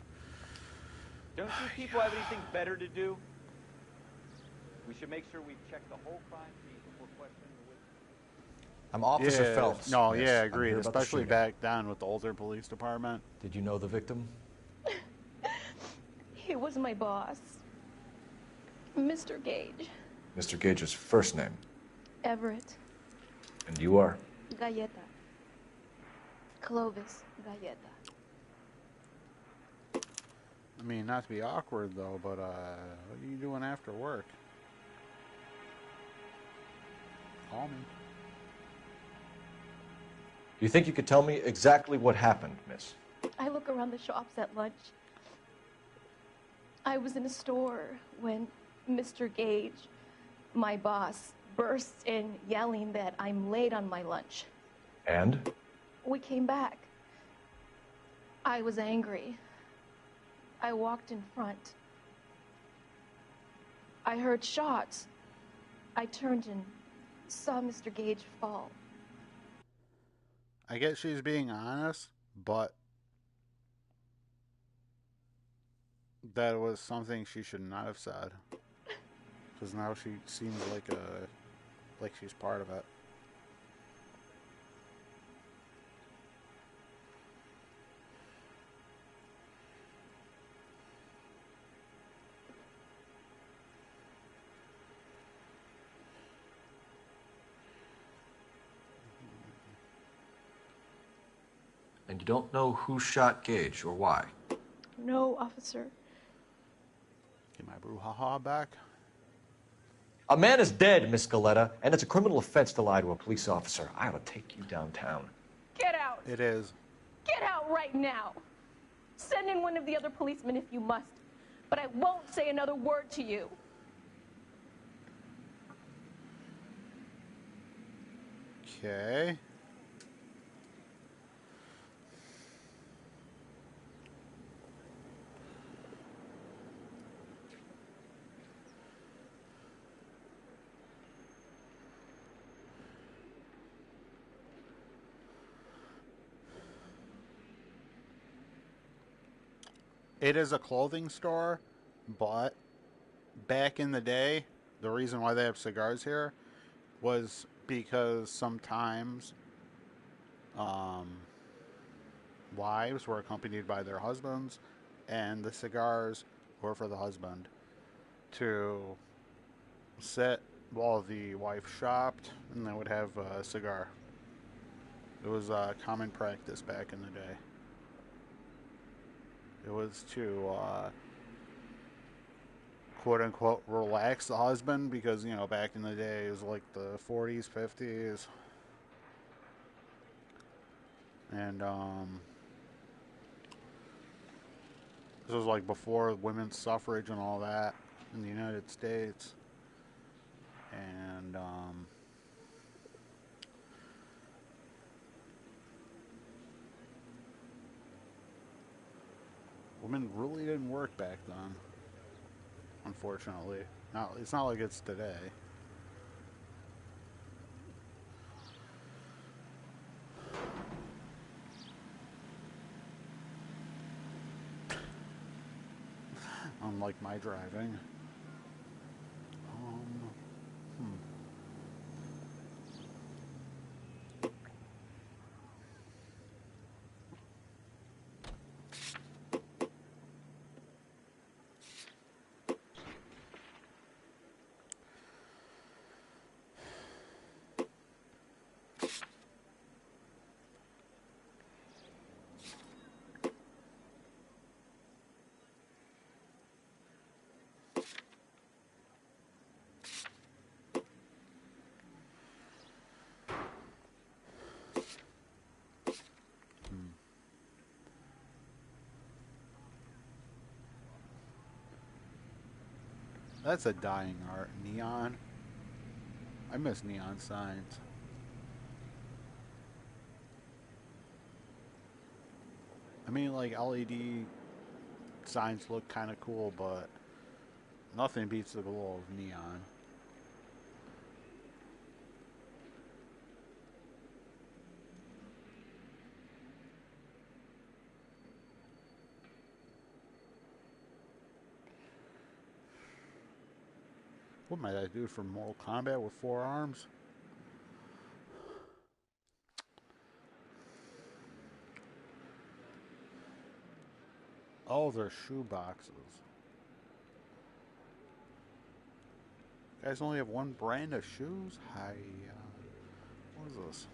Don't you people have anything better to do? We should make sure we check the whole crime scene before questioning the witness. I'm Officer Yeah, Phelps. no, Miss. yeah, I'm agreed. here about the Especially shooting. back then with the older police department. Did you know the victim? He was my boss, Mr. Gage. Mr. Gage's first name. Everett. And you are? Galleta. Clovis Galleta. I mean, not to be awkward though, but what are you doing after work? Call me. Do you think you could tell me exactly what happened, miss? I look around the shops at lunch. I was in a store when Mr. Gage, my boss, bursts in yelling that I'm late on my lunch. And? We came back. I was angry. I walked in front. I heard shots. I turned and saw Mr. Gage fall. I guess she's being honest, but that was something she should not have said. Because now she seems like she's part of it. And you don't know who shot Gage or why? No, officer. Get my brouhaha back. A man is dead, Miss Galetta, and it's a criminal offense to lie to a police officer. I ought to take you downtown. Get out! It is. Get out right now! Send in one of the other policemen if you must, but I won't say another word to you. Okay. It is a clothing store, but back in the day, the reason why they have cigars here was because sometimes wives were accompanied by their husbands, and the cigars were for the husband to sit while the wife shopped, and they would have a cigar. It was a common practice back in the day. It was to, quote unquote, relax the husband because, you know, back in the day, it was like the 40s, 50s. And, this was like before women's suffrage and all that in the United States. And, women really didn't work back then. unfortunately. Now, it's not like it's today. Unlike my driving. That's a dying art. Neon. I miss neon signs. I mean, like, LED signs look kind of cool, but nothing beats the glow of neon. What might I do for Mortal Kombat with 4 arms? Oh, they're shoe boxes. You guys only have one brand of shoes? Hi. What is this?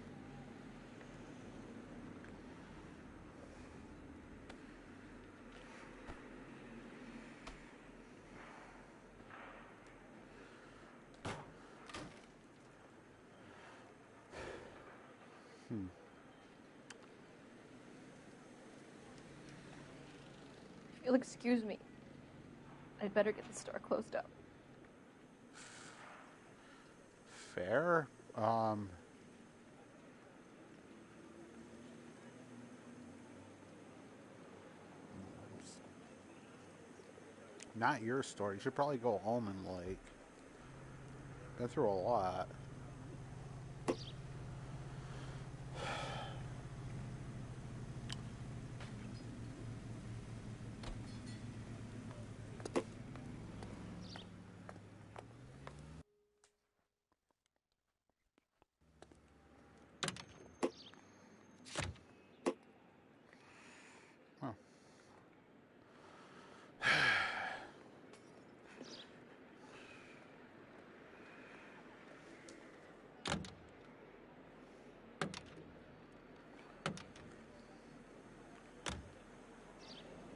You'll excuse me. I'd better get the store closed up. Fair. Not your store. You should probably go Almond Lake. Been through a lot.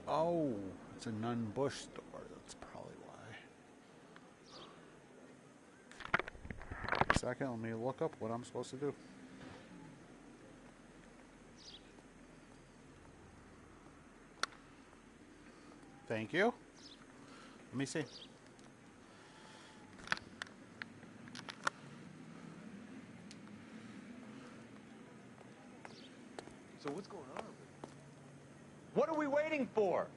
Oh, it's a Nun Bush store. That's probably why. A second, let me look up what I'm supposed to do. Thank you. Let me see. So what's going on? What are we waiting for?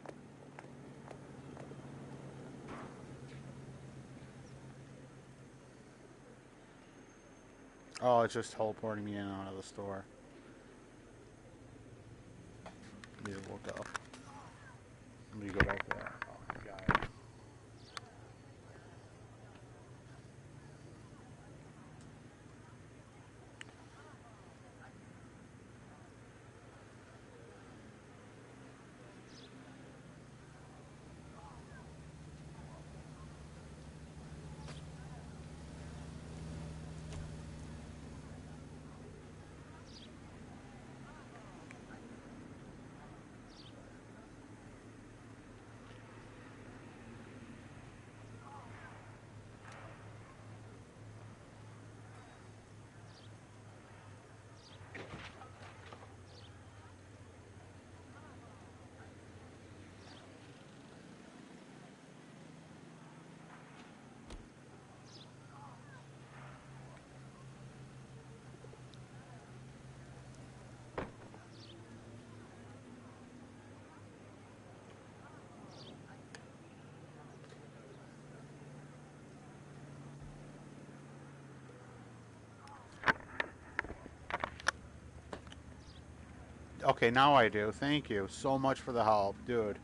Oh, it's just teleporting me in and out of the store. Need to look up. Let me go back there. Oh my god. Okay, now I do. Thank you so much for the help, dude.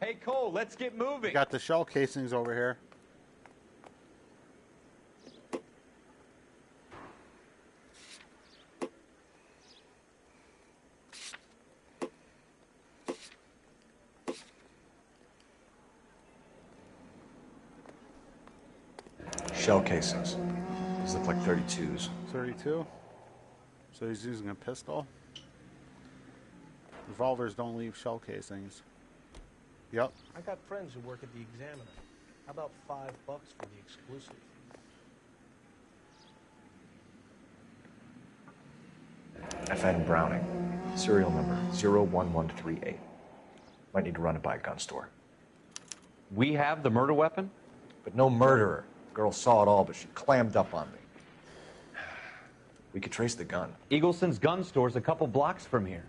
Hey, Cole, let's get We moving. got the shell casings over here. Shell casings. These look like 32s. 32. So he's using a pistol. Revolvers don't leave shell casings. Yep. I got friends who work at the Examiner. How about $5 for the exclusive? FN Browning. Serial number 01138. Might need to run it by a gun store. We have the murder weapon? But no murderer. The girl saw it all, but she clammed up on me. We could trace the gun. Eagleson's gun store's a couple blocks from here.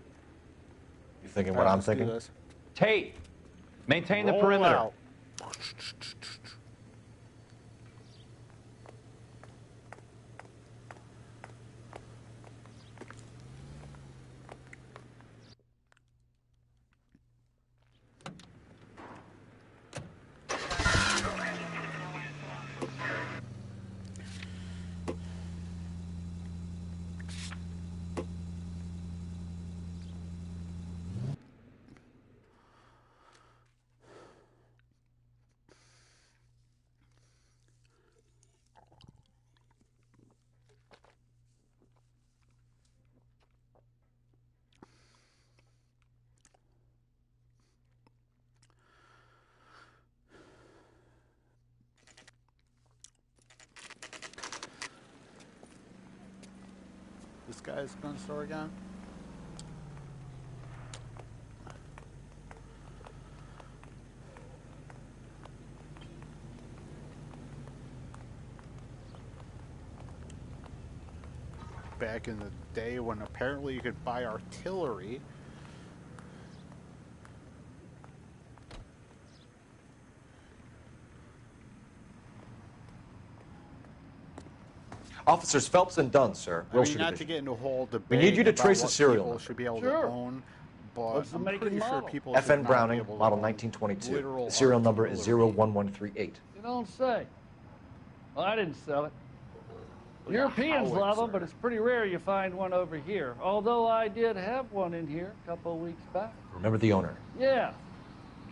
You thinking what I'm thinking? Tate, maintain the Roll perimeter. out. This guy's gun store again. Back in the day when apparently you could buy artillery. Officers Phelps and Dunn, sir. I mean, not to get into a whole debate. We need you to about trace the what serial people number. should be able Sure. to own, but What's the I'm make pretty and sure model? people should FN not Browning, be able to model own 1922. literal The serial number is artillery. 01138. You don't say. Well, I didn't sell it. Europeans love them, but it's pretty rare you find one over here. Although I did have one in here a couple of weeks back. Remember the owner. Yeah,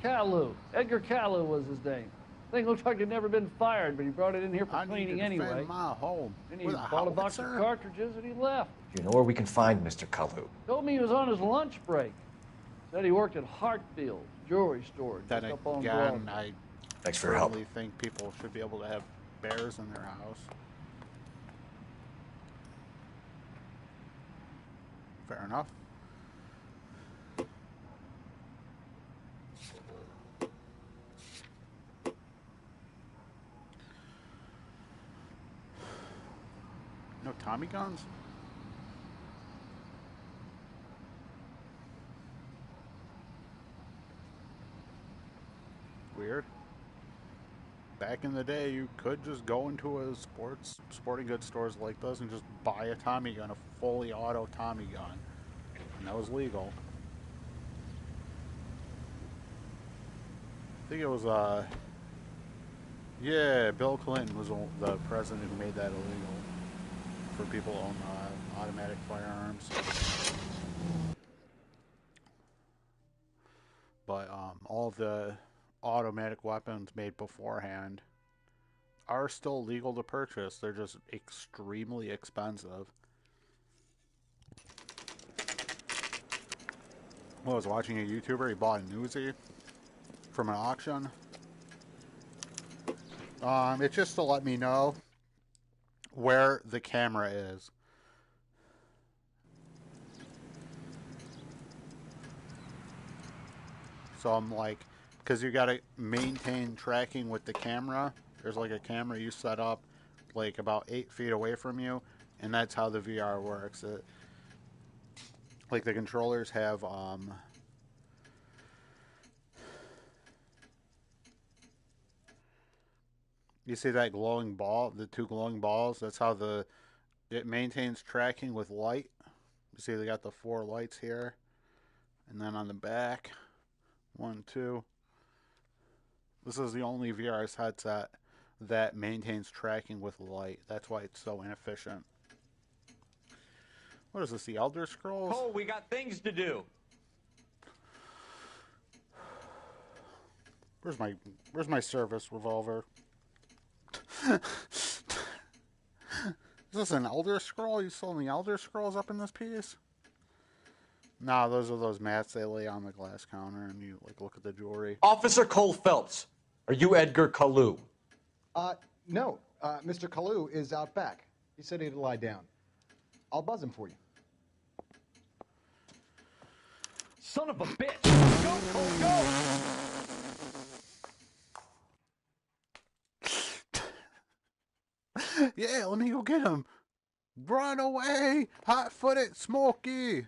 Caillou. Edgar Caillou was his name. Thing looked like he'd never been fired, but he brought it in here for I need to cleaning defend anyway. my home. Then he with bought a box of howitzer. cartridges and he left. Do you know where we can find Mr. Kalu? Told me he was on his lunch break. Said he worked at Hartfield's jewelry store Then just up on again, Broadway. I Thanks for your help. certainly think people should be able to have bears in their house. Fair enough. No Tommy guns? Weird. Back in the day, you could just go into a sporting goods stores like this and just buy a Tommy gun, a fully auto Tommy gun. And that was legal. I think it was, yeah, Bill Clinton was the president who made that illegal for people to own automatic firearms. But all the automatic weapons made beforehand are still legal to purchase. They're just extremely expensive. I was watching a YouTuber. He bought a Uzi from an auction. It's just to let me know where the camera is. So I'm like, because you got to maintain tracking with the camera. There's like a camera you set up like about 8 feet away from you, and that's how the VR works. Like the controllers have You see that glowing ball, the two glowing balls? That's how it maintains tracking with light. You see they got the 4 lights here. And then on the back, 1, 2. This is the only VR headset that maintains tracking with light. That's why it's so inefficient. What is this, the Elder Scrolls? Cole, we got things to do. Where's my service revolver? Is this an Elder Scroll? You selling the Elder Scrolls up in this piece? Nah, those are those mats they lay on the glass counter and you like look at the jewelry. Officer Cole Phelps, are you Edgar Kalu? No. Mr. Kalu is out back. He said he'd lie down. I'll buzz him for you. Son of a bitch! Go, Cole, go! Yeah, let me go get him. Run away, hot-footed Smokey.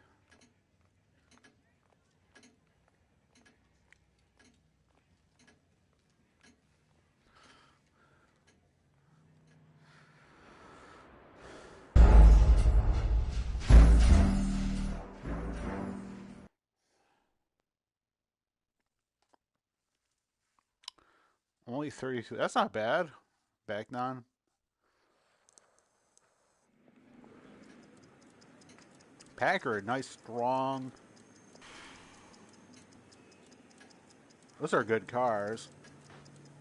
Only 32. That's not bad. Back down. Packard, nice, strong. Those are good cars.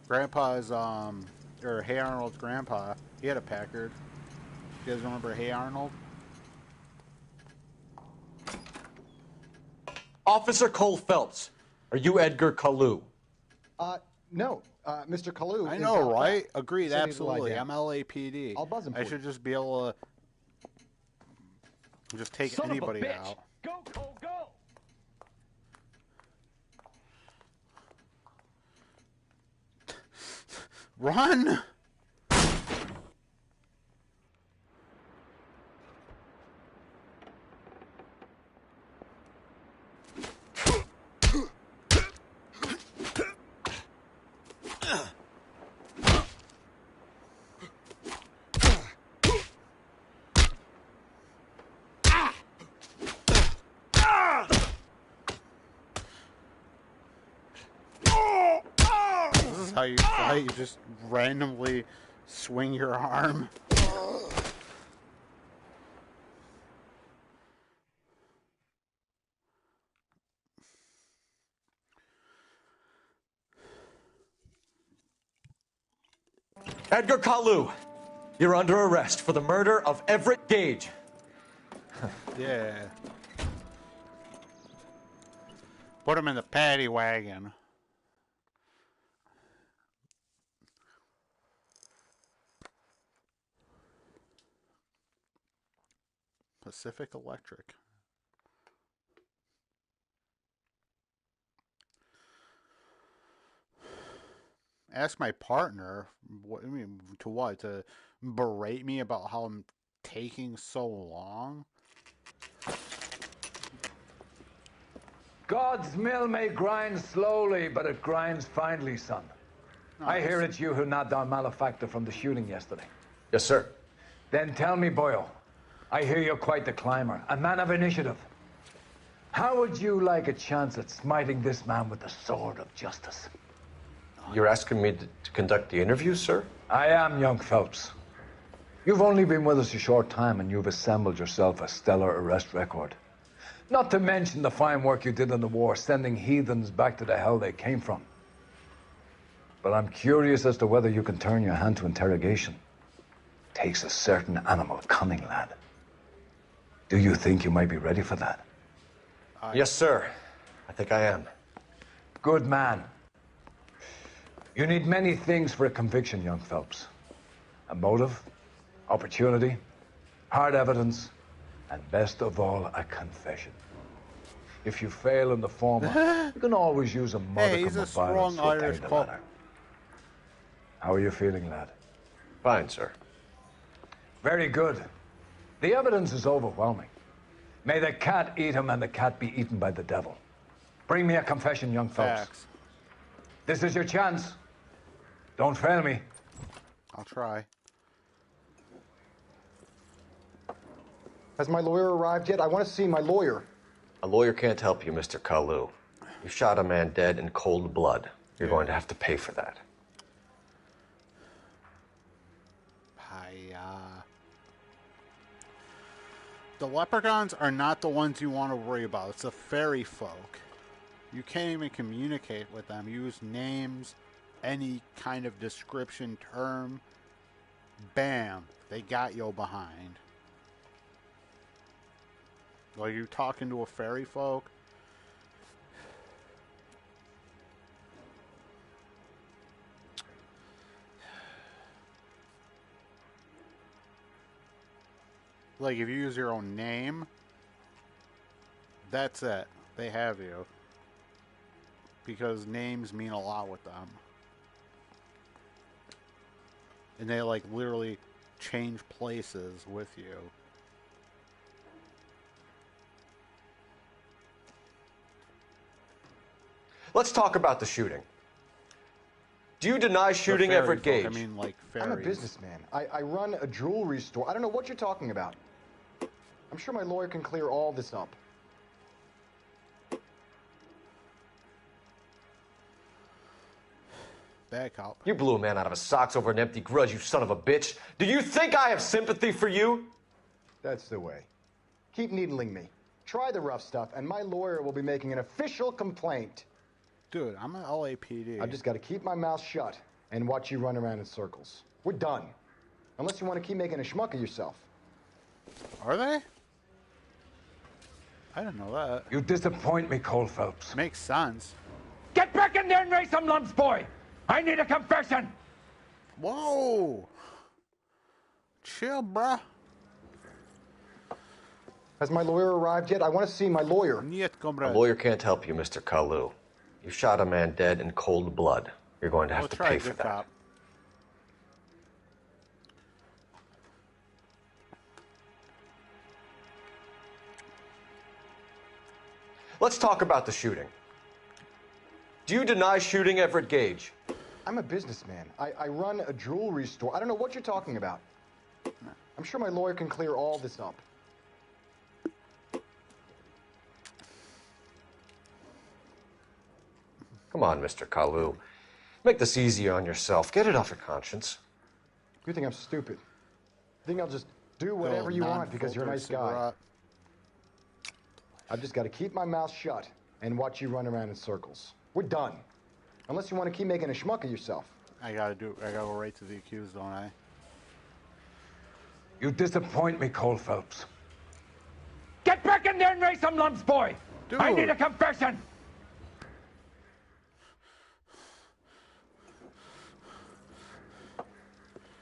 Grandpa's, or Hey Arnold's grandpa, he had a Packard. You guys remember Hey Arnold? Officer Cole Phelps, are you Edgar Kalu? No. Mr. Kalu. I is know, out right? back. Agreed, He said he'd lie absolutely. down. I'm LAPD. I'll buzz him for I you. should just be able to just take Son anybody of a bitch. out. Go, Cole, go! Run! This is how you fight. You just randomly swing your arm. Edgar Kalu, you're under arrest for the murder of Everett Gage. Yeah. Put him in the paddy wagon. Pacific Electric. Ask my partner, what, I mean, to what? To berate me about how I'm taking so long? God's mill may grind slowly, but it grinds finely, son. I hear it's you who knocked down Malefactor from the shooting yesterday. Yes, sir. Then tell me, Boyle, I hear you're quite the climber, a man of initiative. How would you like a chance at smiting this man with the sword of justice? You're asking me to conduct the interview, sir? I am, young Phelps. You've only been with us a short time, and you've assembled yourself a stellar arrest record. Not to mention the fine work you did in the war, sending heathens back to the hell they came from. But I'm curious as to whether you can turn your hand to interrogation. Takes a certain animal cunning, lad. Do you think you might be ready for that? Yes, sir. I think I am. Good man. You need many things for a conviction, young Phelps. A motive, opportunity, hard evidence, and best of all, a confession. If you fail in the former, you can always use a modicum he's a of violence strong to obtain Irish the cop. latter. How are you feeling, lad? Fine, sir. Very good. The evidence is overwhelming. May the cat eat him and the cat be eaten by the devil. Bring me a confession, young Phelps. Facts. This is your chance. Don't fail me. I'll try. Has my lawyer arrived yet? I want to see my lawyer. A lawyer can't help you, Mr. Kalu. You shot a man dead in cold blood. You're going to have to pay for that. The leprechauns are not the ones you want to worry about. It's the fairy folk. You can't even communicate with them. Use names, any kind of description term. Bam. They got you behind. Like you talking to a fairy folk. Like, if you use your own name, that's it. They have you. Because names mean a lot with them. And they, like, literally change places with you. Let's talk about the shooting. Do you deny shooting Everett Gage? I mean, like, fairies. I'm a businessman. I run a jewelry store. I don't know what you're talking about. I'm sure my lawyer can clear all this up. Back up. You blew a man out of his socks over an empty grudge, you son of a bitch. Do you think I have sympathy for you? That's the way. Keep needling me. Try the rough stuff, and my lawyer will be making an official complaint. Dude, I'm an LAPD. I've just got to keep my mouth shut and watch you run around in circles. We're done. Unless you want to keep making a schmuck of yourself. Are they? I didn't know that. You disappoint me, Cole Phelps. Makes sense. Get back in there and raise some lumps, boy! I need a confession! Whoa! Chill, bruh. Has my lawyer arrived yet? I want to see my lawyer. A lawyer can't help you, Mr. Kalu. You shot a man dead in cold blood. You're going to have to pay for that. Cop. Let's talk about the shooting. Do you deny shooting Everett Gage? I'm a businessman. I run a jewelry store. I don't know what you're talking about. I'm sure my lawyer can clear all this up. Come on, Mr. Kalu. Make this easier on yourself. Get it off your conscience. You think I'm stupid? You think I'll just do whatever you want because you're a nice guy? I've just got to keep my mouth shut and watch you run around in circles. We're done. Unless you want to keep making a schmuck of yourself. I gotta go right to the accused, don't I? You disappoint me, Cole Phelps. Get back in there and raise some lumps, boy! Dude. I need a confession!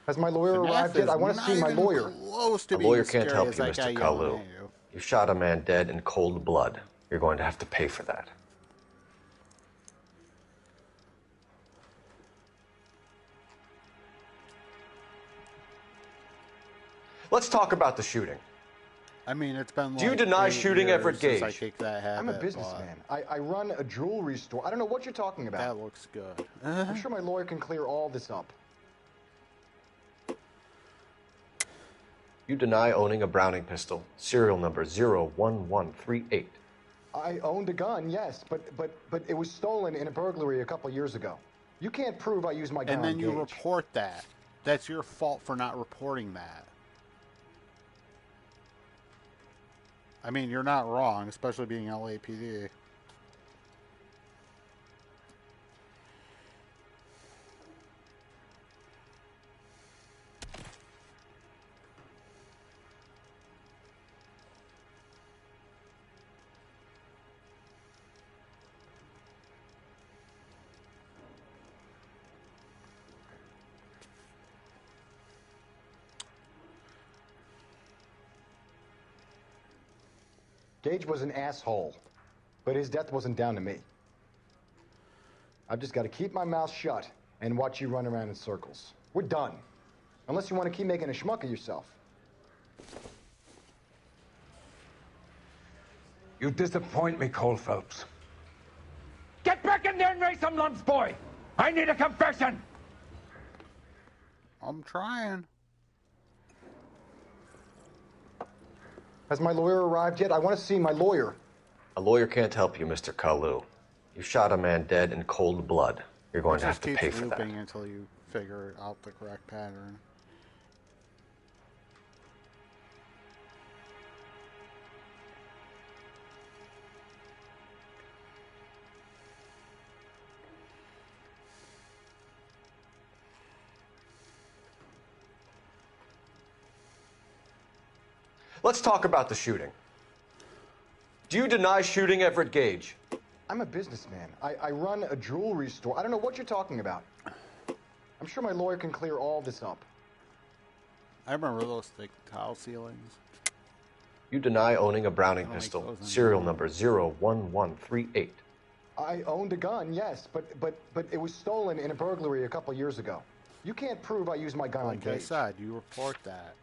Has my lawyer arrived yet? I want to see my lawyer. Close to A being lawyer as can't scary help as you, that guy Mr. yelling Kalu. at you. You shot a man dead in cold blood. You're going to have to pay for that. Let's talk about the shooting. I mean, it's been like Do you deny 8 shooting years Everett since I Gage? kicked that habit, I'm a businessman. I run a jewelry store. I don't know what you're talking about. That looks good. I'm sure my lawyer can clear all this up. You deny owning a Browning pistol, serial number 01138. I owned a gun, yes, but it was stolen in a burglary a couple years ago. You can't prove I used my gun And then on you Gage. report that. That's your fault for not reporting that. I mean, you're not wrong, especially being LAPD. Gage was an asshole, but his death wasn't down to me. I've just got to keep my mouth shut and watch you run around in circles. We're done. Unless you want to keep making a schmuck of yourself. You disappoint me, Cole Phelps. Get back in there and raise some lumps, boy! I need a confession! I'm trying. Has my lawyer arrived yet? I want to see my lawyer. A lawyer can't help you, Mr. Kalu. You shot a man dead in cold blood. You're going to have to pay for that. Just keeps looping until you figure out the correct pattern. Let's talk about the shooting. Do you deny shooting Everett Gage? I'm a businessman. I run a jewelry store. I don't know what you're talking about. I'm sure my lawyer can clear all this up. I remember those thick tile ceilings. You deny owning a Browning pistol, serial number 01138. I owned a gun, yes, but it was stolen in a burglary a couple years ago. You can't prove I used my gun on Like I Gage. said, you report that.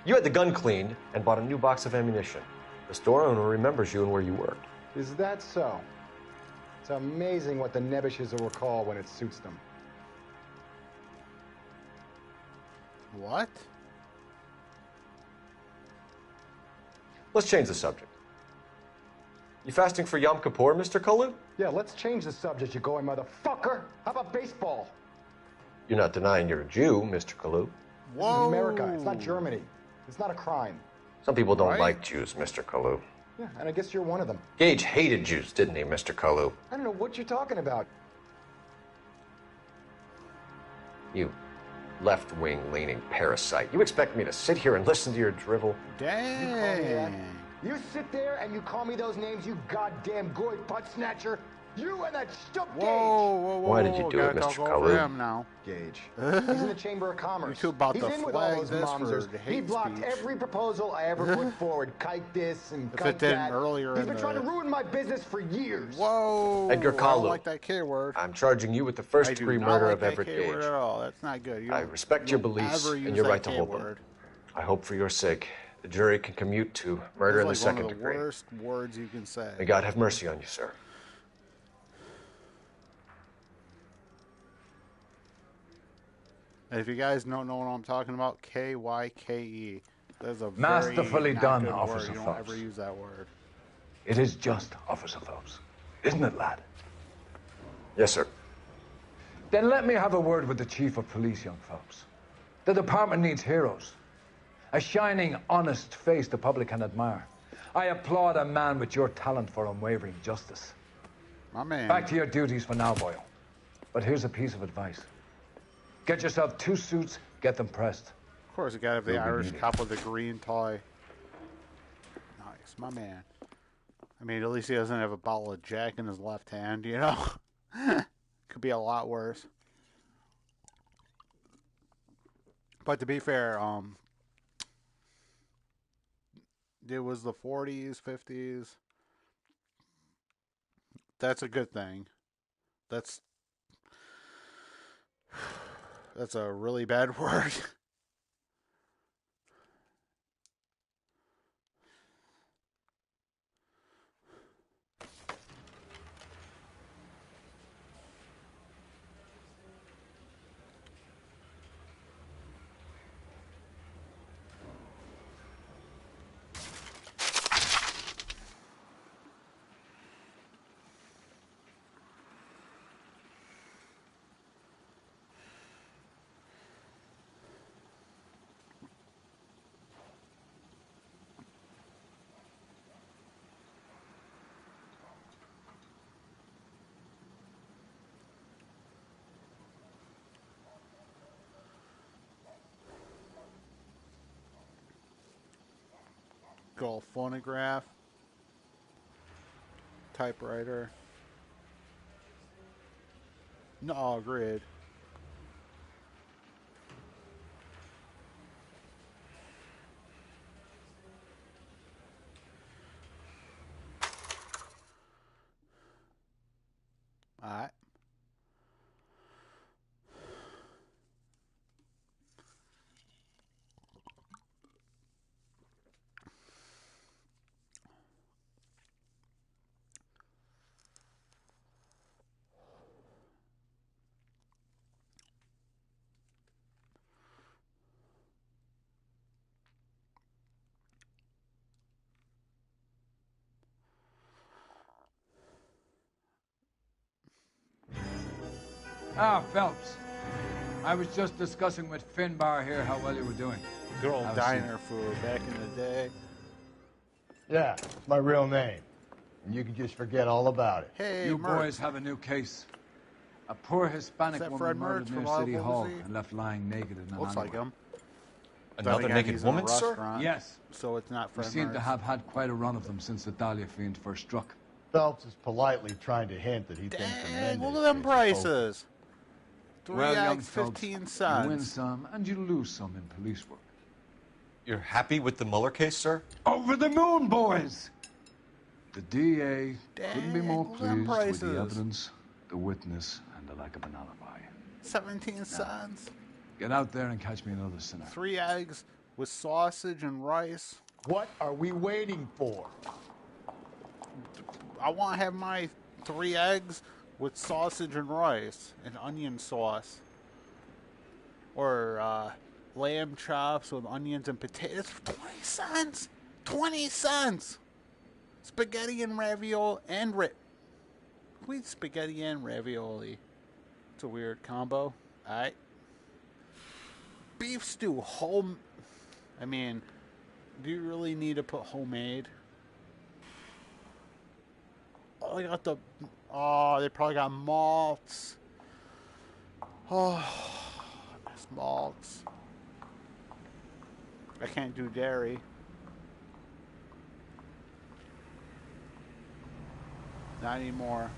You had the gun cleaned and bought a new box of ammunition. The store owner remembers you and where you worked. Is that so? It's amazing what the Nebbishes will recall when it suits them. What? Let's change the subject. You fasting for Yom Kippur, Mr. Kalu? Yeah, let's change the subject, you going motherfucker. How about baseball? You're not denying you're a Jew, Mr. Kalu. This is America. It's not Germany. It's not a crime. Some people don't like Jews, Mr. Kalu. Yeah, and I guess you're one of them. Gage hated Jews, didn't he, Mr. Kalu? I don't know what you're talking about. You left-wing leaning parasite. You expect me to sit here and listen to your drivel? Dang. You call me that? You sit there and you call me those names, you goddamn goy butt snatcher. You and that stup Gage. Whoa. Why did you do it, Mr. Kalu? Now. Gage. He's in the Chamber of Commerce. You two about He's to in with all flag those this momsers. for hate He blocked speech. every proposal I ever put forward. Kite this and If kite it didn't that. earlier He's in been the- trying to ruin my business for years. Whoa. Edgar I don't Kalu. like that K word. I'm charging you with the I do first-degree not murder like of that Everett K word Gage. at all. That's not good. I respect your beliefs ever and use your that right to K hold word. them. I hope for your sake the jury can commute to murder in the That's like second one of the degree. worst words you can say. May God have mercy on you, sir. And if you guys don't know what I'm talking about, Kyke. That's a Masterfully very not done, good Officer word. You don't Phelps. ever use that word. It is just, Officer Phelps. Isn't it, lad? Yes, sir. Then let me have a word with the Chief of Police, young Phelps. The department needs heroes. A shining, honest face the public can admire. I applaud a man with your talent for unwavering justice. My man. Back to your duties for now, boyo. But here's a piece of advice. Get yourself 2 suits, get them pressed. Of course, you gotta have the You'll be Irish needed. cop with the green tie. Nice, my man. I mean, at least he doesn't have a bottle of Jack in his left hand, you know? Could be a lot worse. But to be fair, it was the 40s, 50s. That's a good thing. That's a really bad word. Golf phonograph, typewriter. No, grid. Alright. Ah, Phelps. I was just discussing with Finbar here how well you were doing. Good old Have a diner food back in the day. Yeah, it's my real name. And you can just forget all about it. Hey, you Mert. boys have a new case. A poor Hispanic Is that woman Fred murdered Mertz near from City What Hall Was He? and left lying naked in an Looks like alleyway. him. Another Then again, naked he's in a woman, sir? restaurant, Yes. So it's not We Fred seem to Mertz. have had quite a run of them since the Dahlia fiend first struck. Phelps is politely trying to hint that he thinks the Dang, Mendez look at them case is prices. 3 Well, young eggs, Phelps, 15 you win cents. some and you lose some in police work. You're happy with the Mueller case, sir? Over the moon, boys! The DA couldn't be more look at them pleased with the prices. evidence, the witness, and the lack of an alibi. 17 cents. Get out there and catch me another sinner. 3 eggs with sausage and rice. What are we waiting for? I want to have my 3 eggs with sausage and rice and onion sauce. Or lamb chops with onions and potatoes for 20 cents. 20 cents. Spaghetti and ravioli and we eat spaghetti and ravioli. It's a weird combo. Alright. Beef stew home. I mean, do you really need to put homemade? Oh, they got they probably got malts. Oh, there's malts. I can't do dairy. Not anymore.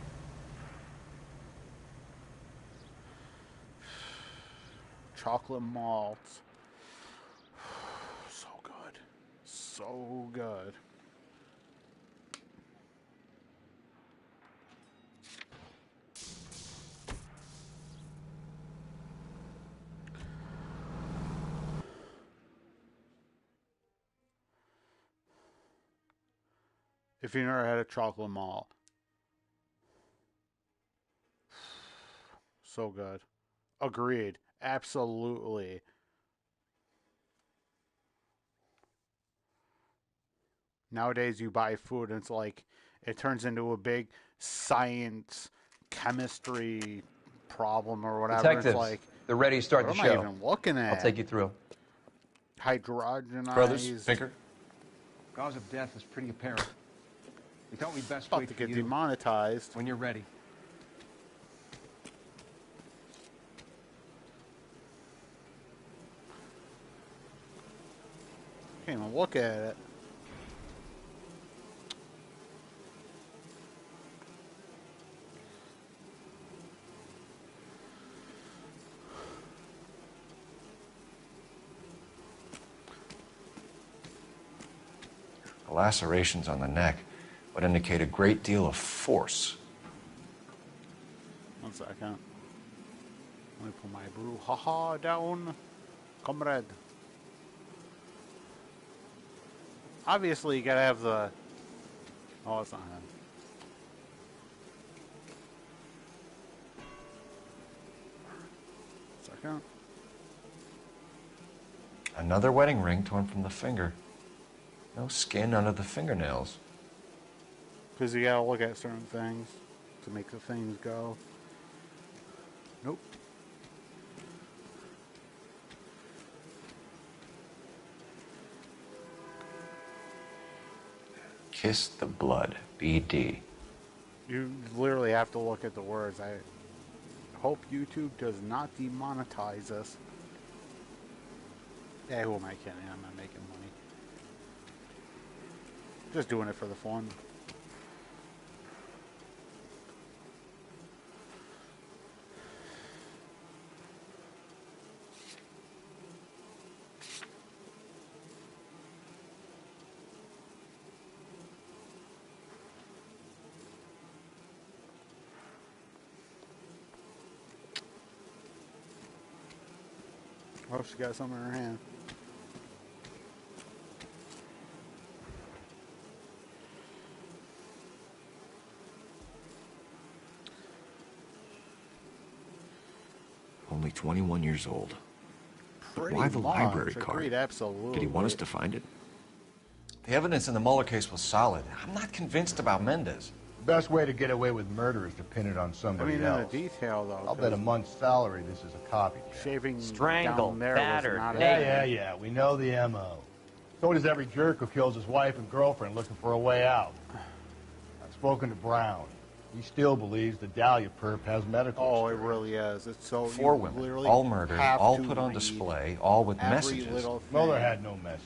Chocolate malts. So good. So good. If you never had a chocolate malt. So good. Agreed. Absolutely. Nowadays you buy food and it's like it turns into a big science chemistry problem or whatever. Detectives, it's like they're ready to start what the am I show. even looking at? I'll take you through. Hydrogenized. Brothers, Finker? Cause of death is pretty apparent. We thought we'd best About wait to for get you demonetized. when you're ready. Can't even look at it. The lacerations on the neck would indicate a great deal of force. 1 second. Let me put my brouhaha down. Comrade. Obviously, you gotta have the... Oh, it's not him. Second. Another wedding ring torn from the finger. No skin under the fingernails. Because you gotta look at certain things to make the things go. Nope. Kiss the blood. BD. You literally have to look at the words. I hope YouTube does not demonetize us. Yeah, who am I kidding? I'm not making money. Just doing it for the fun. I hope she got something in her hand. Only 21 years old. But Pretty why the much. library card? Agreed, absolutely. Did he want us to find it? The evidence in the Mueller case was solid. I'm not convinced about Mendez. The best way to get away with murder is to pin it on I somebody mean, else. in the detail, though. I'll bet a month's salary this is a copycat. Shaving Strangled, down there battered, was not Yeah, we know the M.O. So does every jerk who kills his wife and girlfriend looking for a way out. I've spoken to Brown. He still believes the Dahlia perp has medical Oh, it really is. It's so... 4 women, all murdered, all put on display, all with messages. Mueller had no message.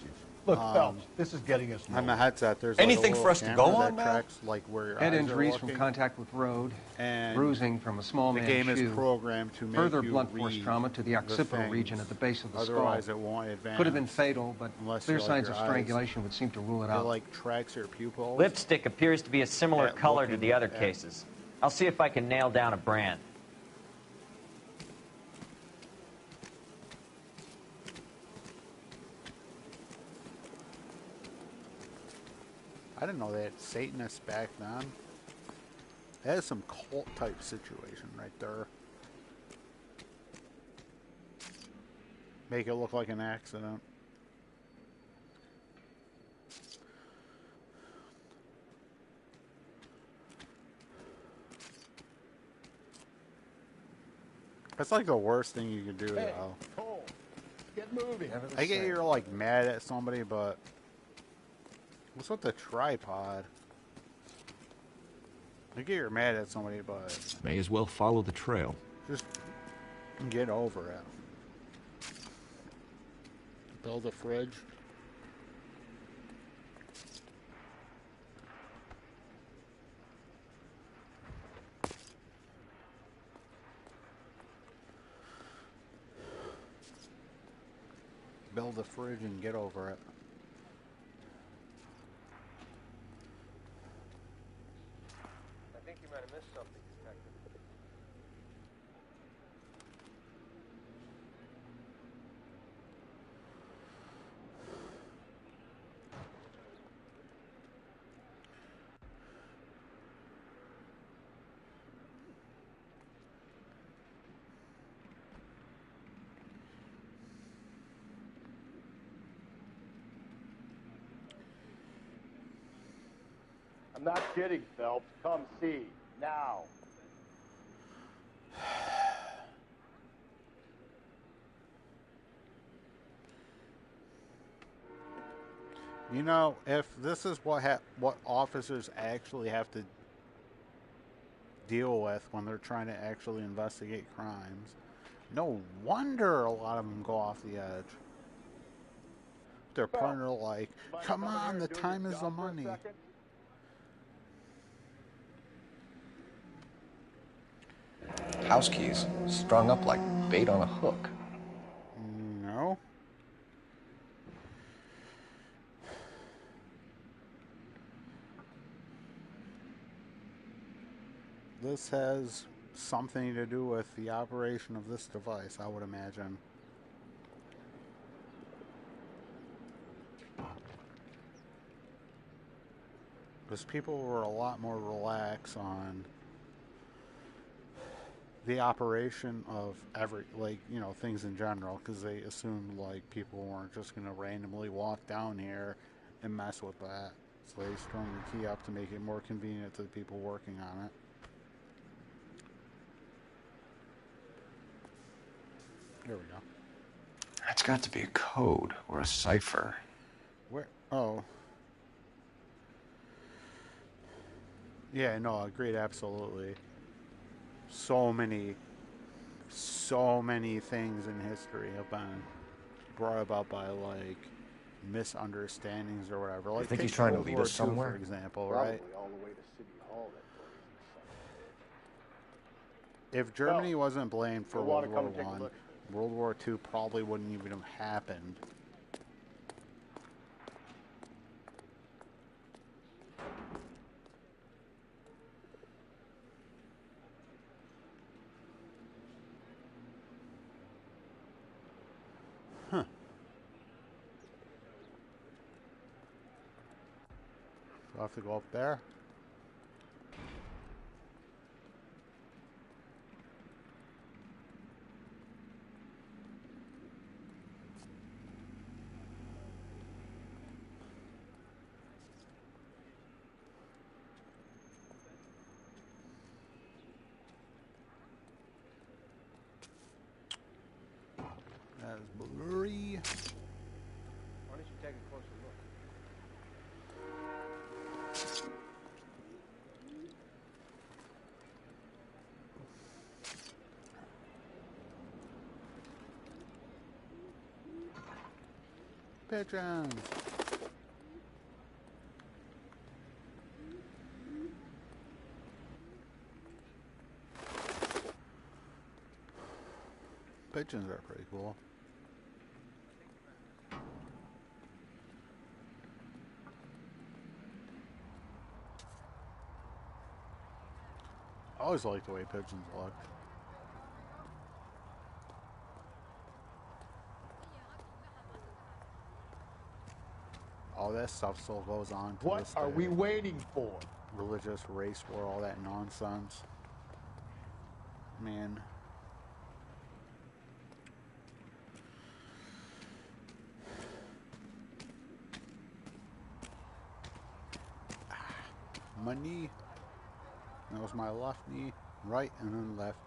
Look, Phelps, this is getting us nowhere. On the headset, there's anything like a for us to camera go that on, Mel? tracks, like where your Head eyes injuries are from looking, contact with road, and bruising from a small the man's game shoe, is programmed to make further you blunt force read trauma to the the occipital region things. at the base of the Otherwise, skull. it won't advance. Could have been fatal, but unless clear you like signs your of eyes. strangulation would seem to rule it It out. like tracks your pupils. Lipstick appears to be a similar At color to looking the other at- cases. I'll see if I can nail down a brand. I didn't know they had Satanists back then. That is some cult type situation right there. Make it look like an accident. That's like the worst thing you can do, Hey, though. Cole, get moving. I get you're like mad at somebody, but what's with the tripod? I get you're mad at somebody, but May as well follow the trail. just get over it. Build a fridge. Build a fridge and get over it. I think you might have missed something, Detective. I'm not kidding, Phelps. Come see. Now. You know, if this is what officers actually have to deal with when they're trying to actually investigate crimes, no wonder a lot of them go off the edge. Their partner like, come on, the time is the money. House keys strung up like bait on a hook. No. This has something to do with the operation of this device, I would imagine. Because people were a lot more relaxed on the operation of things in general, because they assumed like people weren't just going to randomly walk down here and mess with that. So they strung the key up to make it more convenient to the people working on it. There we go. It's got to be a code or a cipher. Where? Oh. Yeah, no, agreed, absolutely. So many things in history have been brought about by, like, misunderstandings or whatever. Like, think he's take trying to World lead War us II, somewhere? for example, right? all the way to City Hall. If Germany wasn't blamed for you'll World wanna War come take a I, look. World War II probably wouldn't even have happened. Huh. Do I have to go up there? blurry. Why don't you take a closer look? Pigeons. Pigeons are pretty cool. I always like the way pigeons look. All that stuff still goes on to What this are day. we waiting for? Religious, race war, all that nonsense. Man. My knee. That was my left knee. Right and then left.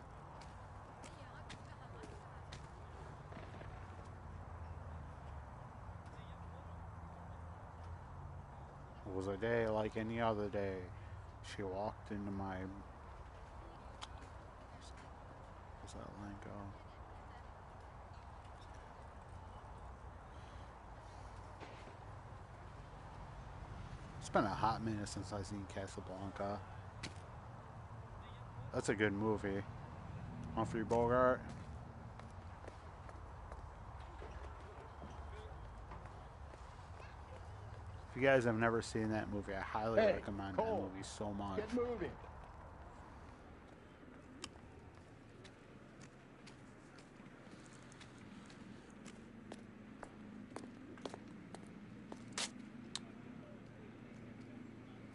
It was a day like any other day. She walked into my... What's that lingo? It's been a hot minute since I've seen Casablanca. That's a good movie. Humphrey Bogart. If you guys have never seen that movie, I highly recommend that movie so much. Get moving.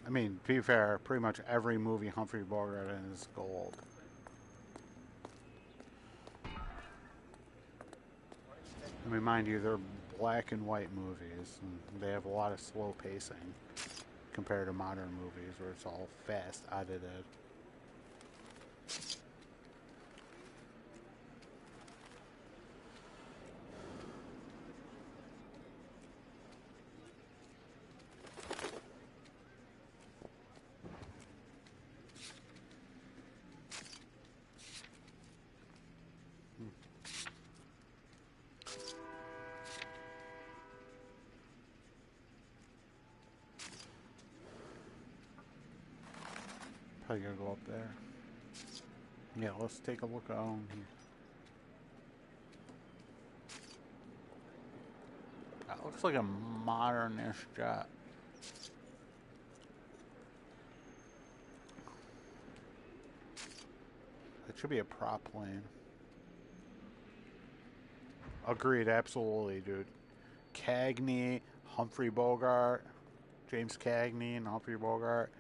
I mean, to be fair, pretty much every movie Humphrey Bogart in is gold. I mean, mind you, they're black and white movies, and they have a lot of slow pacing compared to modern movies where it's all fast edited. Probably gonna go up there. Yeah, let's take a look around here. That looks like a modern-ish jet. It should be a prop plane. Agreed, absolutely, dude. Cagney, Humphrey Bogart, James Cagney and Humphrey Bogart.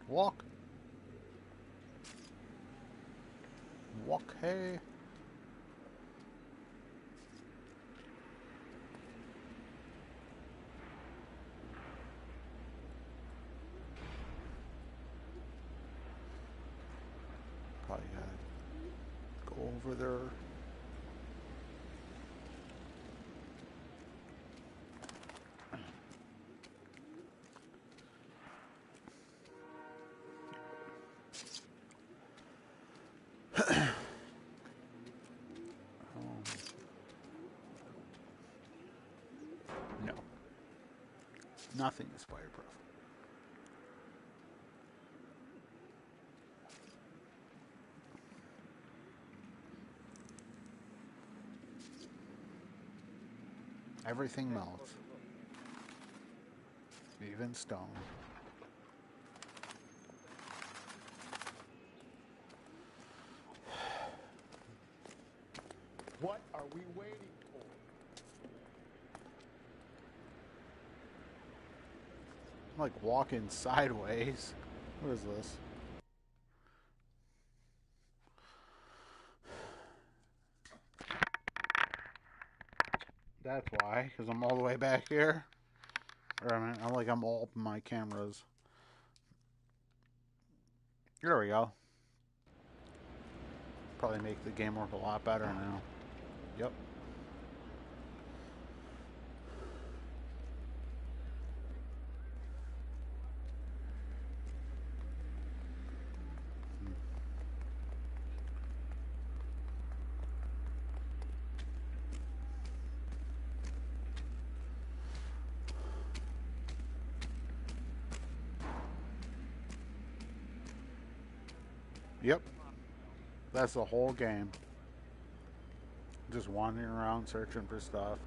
Walk. Walk, hey. Probably gotta go over there. No. Nothing is fireproof. Everything melts. Even stone. What are we waiting for? I'm like walking sideways. What is this? That's why, because I'm all the way back here. Or I mean, I'm all up in my cameras. There we go. Probably make the game work a lot better now. Yep. Yep. That's the whole game. Just wandering around searching for stuff.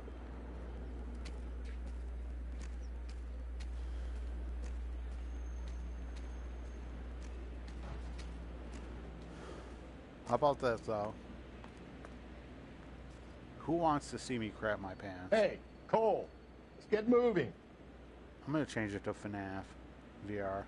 How about this, though? Who wants to see me crap my pants? Hey, Cole, let's get moving. I'm going to change it to FNAF VR.